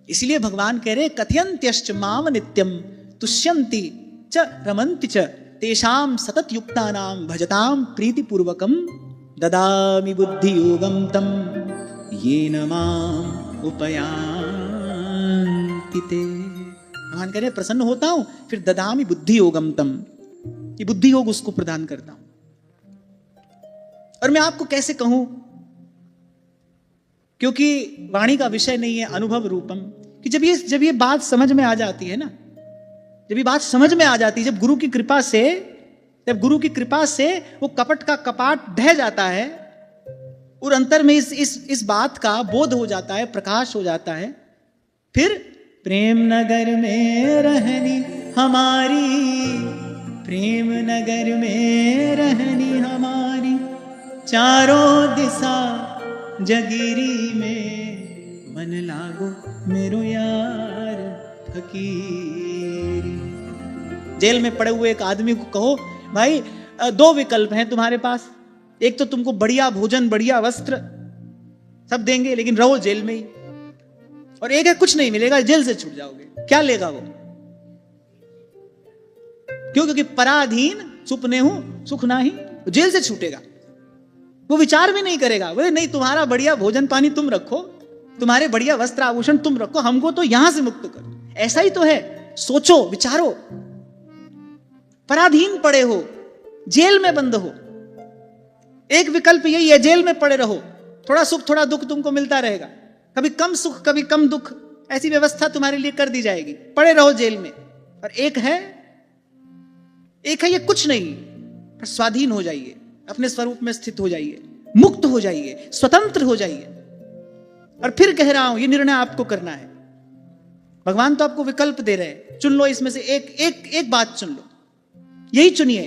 इसलिए भगवान कह रहे कथयन्त्यश्च माम नित्यम तुष्यन्ति च रमन्ति च तेषां सतत युक्तानां भजतां प्रीतिपूर्वकं ददामि बुद्धि योगम तम येन माम उपयान्ति ते। भगवान कह रहे प्रसन्न होता हूं, फिर ददामि बुद्धि योगम तम, ये बुद्धि योग उसको प्रदान करता हूं। और मैं आपको कैसे कहूं क्योंकि वाणी का विषय नहीं है, अनुभव रूपम। कि जब ये बात समझ में आ जाती है ना, जब ये बात समझ में आ जाती है, जब गुरु की कृपा से वो कपट का कपाट ढह जाता है और अंतर में इस बात का बोध हो जाता है, प्रकाश हो जाता है, फिर प्रेम नगर में रहनी हमारी, प्रेम नगर में रहनी हमारी, चारों दिशा जगीरी में, मन लागो मेरो यार फकीरी। जेल में पड़े हुए एक आदमी को कहो, भाई 2 विकल्प हैं तुम्हारे पास, एक तो तुमको बढ़िया भोजन, बढ़िया वस्त्र सब देंगे लेकिन रहो जेल में ही, और एक है कुछ नहीं मिलेगा, जेल से छूट जाओगे। क्या लेगा वो? क्यों? क्योंकि पराधीन सुपने हूं सुख नाही, जेल से छूटेगा। वो विचार भी नहीं करेगा, वो नहीं, तुम्हारा बढ़िया भोजन पानी तुम रखो, तुम्हारे बढ़िया वस्त्र आभूषण तुम रखो, हमको तो यहां से मुक्त करो। ऐसा ही तो है, सोचो विचारो। पराधीन पड़े हो, जेल में बंद हो, एक विकल्प यही है, जेल में पड़े रहो, थोड़ा सुख थोड़ा दुख तुमको मिलता रहेगा, कभी कम सुख कभी कम दुख, ऐसी व्यवस्था तुम्हारे लिए कर दी जाएगी, पड़े रहो जेल में। और एक है ये कुछ नहीं, पर स्वाधीन हो जाइए, अपने स्वरूप में स्थित हो जाइए, मुक्त हो जाइए, स्वतंत्र हो जाइए। और फिर कह रहा हूं, ये निर्णय आपको करना है। भगवान तो आपको विकल्प दे रहे हैं, चुन लो इसमें से एक बात चुन लो, यही चुनिए।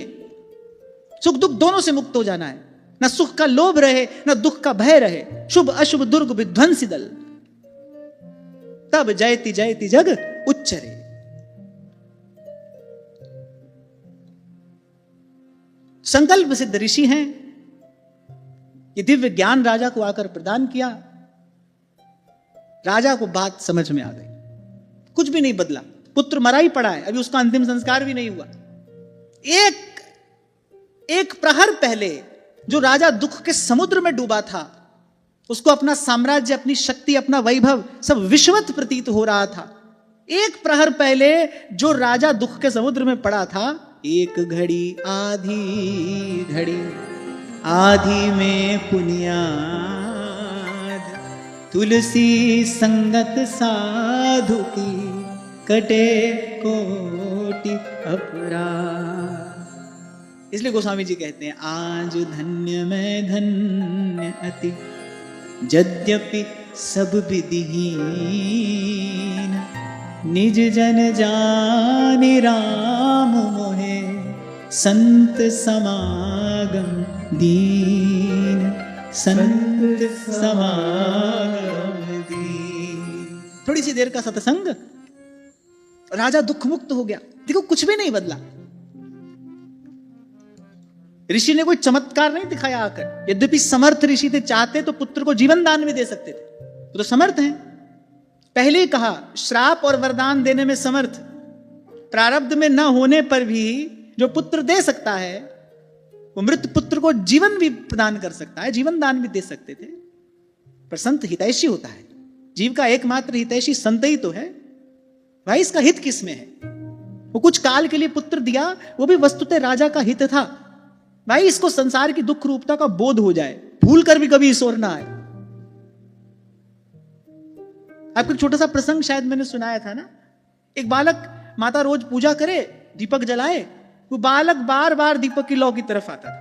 सुख दुख दोनों से मुक्त हो जाना है, ना सुख का लोभ रहे ना दुख का भय रहे, शुभ अशुभ दुर्ग विध्वंसी दल, तब जयति जयति जग उच्चरे। संकल्प सिद्ध ऋषि हैं, ये दिव्य ज्ञान राजा को आकर प्रदान किया। राजा को बात समझ में आ गई, कुछ भी नहीं बदला, पुत्र मरा ही पड़ा है, अभी उसका अंतिम संस्कार भी नहीं हुआ। एक प्रहर पहले जो राजा दुख के समुद्र में डूबा था, उसको अपना साम्राज्य, अपनी शक्ति, अपना वैभव सब विश्वत प्रतीत हो रहा था। एक प्रहर पहले जो राजा दुख के समुद्र में पड़ा था, एक घड़ी आधी घड़ी, आधी में पुनियाद, तुलसी संगत साधु की, कटे कोटि अपराध। इसलिए गोस्वामी जी कहते हैं, आज धन्य मैं धन्य अति, यद्यपि सब विधिहीन, निज जन जानि राम मोहे, संत समागम दीन, संत समागम दीन। थोड़ी सी देर का सत्संग, राजा दुख मुक्त हो गया। देखो कुछ भी नहीं बदला, ऋषि ने कोई चमत्कार नहीं दिखाया आकर। यद्यपि समर्थ ऋषि थे, चाहते तो पुत्र को जीवन दान में दे सकते थे, वो तो समर्थ हैं। पहले ही कहा, श्राप और वरदान देने में समर्थ, प्रारब्ध में न होने पर भी जो पुत्र दे सकता है, वो मृत पुत्र को जीवन भी प्रदान कर सकता है, जीवन दान भी दे सकते थे। पर संत हितैषी होता है, जीव का एकमात्र हितैषी संत ही तो है। भाई इसका हित किसमें है? वो कुछ काल के लिए पुत्र दिया, वो भी वस्तुतः राजा का हित था। भाई इसको संसार की दुख रूपता का बोध हो जाए, भूल कर भी कभी ईश्वर ना आए। आपको एक छोटा सा प्रसंग शायद मैंने सुनाया था ना, एक बालक, माता रोज पूजा करे, दीपक जलाए, वो बालक बार बार दीपक की लौ की तरफ आता था।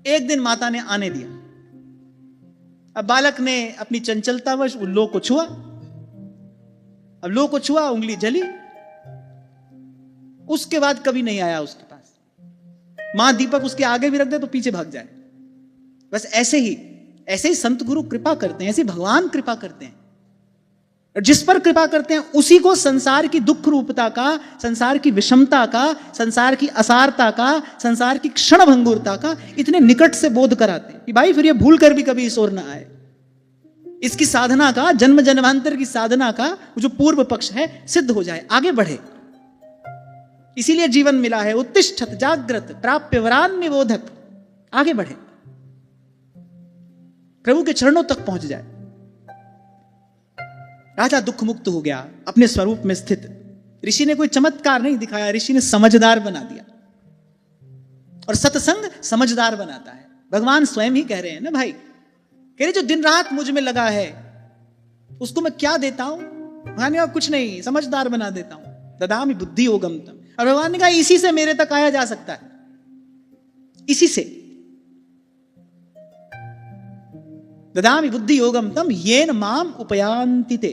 एक दिन माता ने आने दिया। अब बालक ने अपनी चंचलतावश उन लो को छुआ, अब लो को छुआ, उंगली जली, उसके बाद कभी नहीं आया उसके पास। मां दीपक उसके आगे भी रख दे तो पीछे भाग जाए। बस ऐसे ही संत गुरु कृपा करते हैं, ऐसे भगवान कृपा करते हैं। जिस पर कृपा करते हैं उसी को संसार की दुख रूपता का, संसार की विषमता का, संसार की असारता का, संसार की क्षण भंगुरता का इतने निकट से बोध कराते हैं कि भाई फिर ये भूल कर भी कभी ईश्वर ना आए। इसकी साधना का, जन्म जन्मांतर की साधना का जो पूर्व पक्ष है सिद्ध हो जाए, आगे बढ़े। इसीलिए जीवन मिला है, उत्तिष्ठत जागृत प्राप्य वरान निबोधक, आगे बढ़े, प्रभु के चरणों तक पहुंच जाए। राजा दुख मुक्त हो गया, अपने स्वरूप में स्थित। ऋषि ने कोई चमत्कार नहीं दिखाया, ऋषि ने समझदार बना दिया। और सत्संग समझदार बनाता है। भगवान स्वयं ही कह रहे हैं ना भाई, कह रहे जो दिन रात मुझ में लगा है उसको मैं क्या देता हूं? भगवान ने कहा कुछ नहीं, समझदार बना देता हूं। ददामि बुद्धि योगम तम। और भगवान ने कहा इसी से मेरे तक आया जा सकता है, इसी से। ददामि बुद्धि योगम तम येन माम उपयांति ते।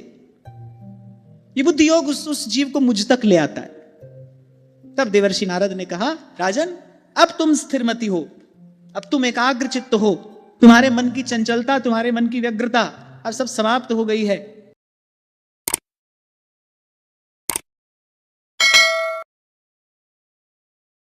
ये बुद्धि योग उस जीव को मुझ तक ले आता है। तब देवर्षि नारद ने कहा राजन अब तुम स्थिरमति हो, अब तुम एकाग्र चित्त हो, तुम्हारे मन की चंचलता, तुम्हारे मन की व्यग्रता अब सब समाप्त हो गई है।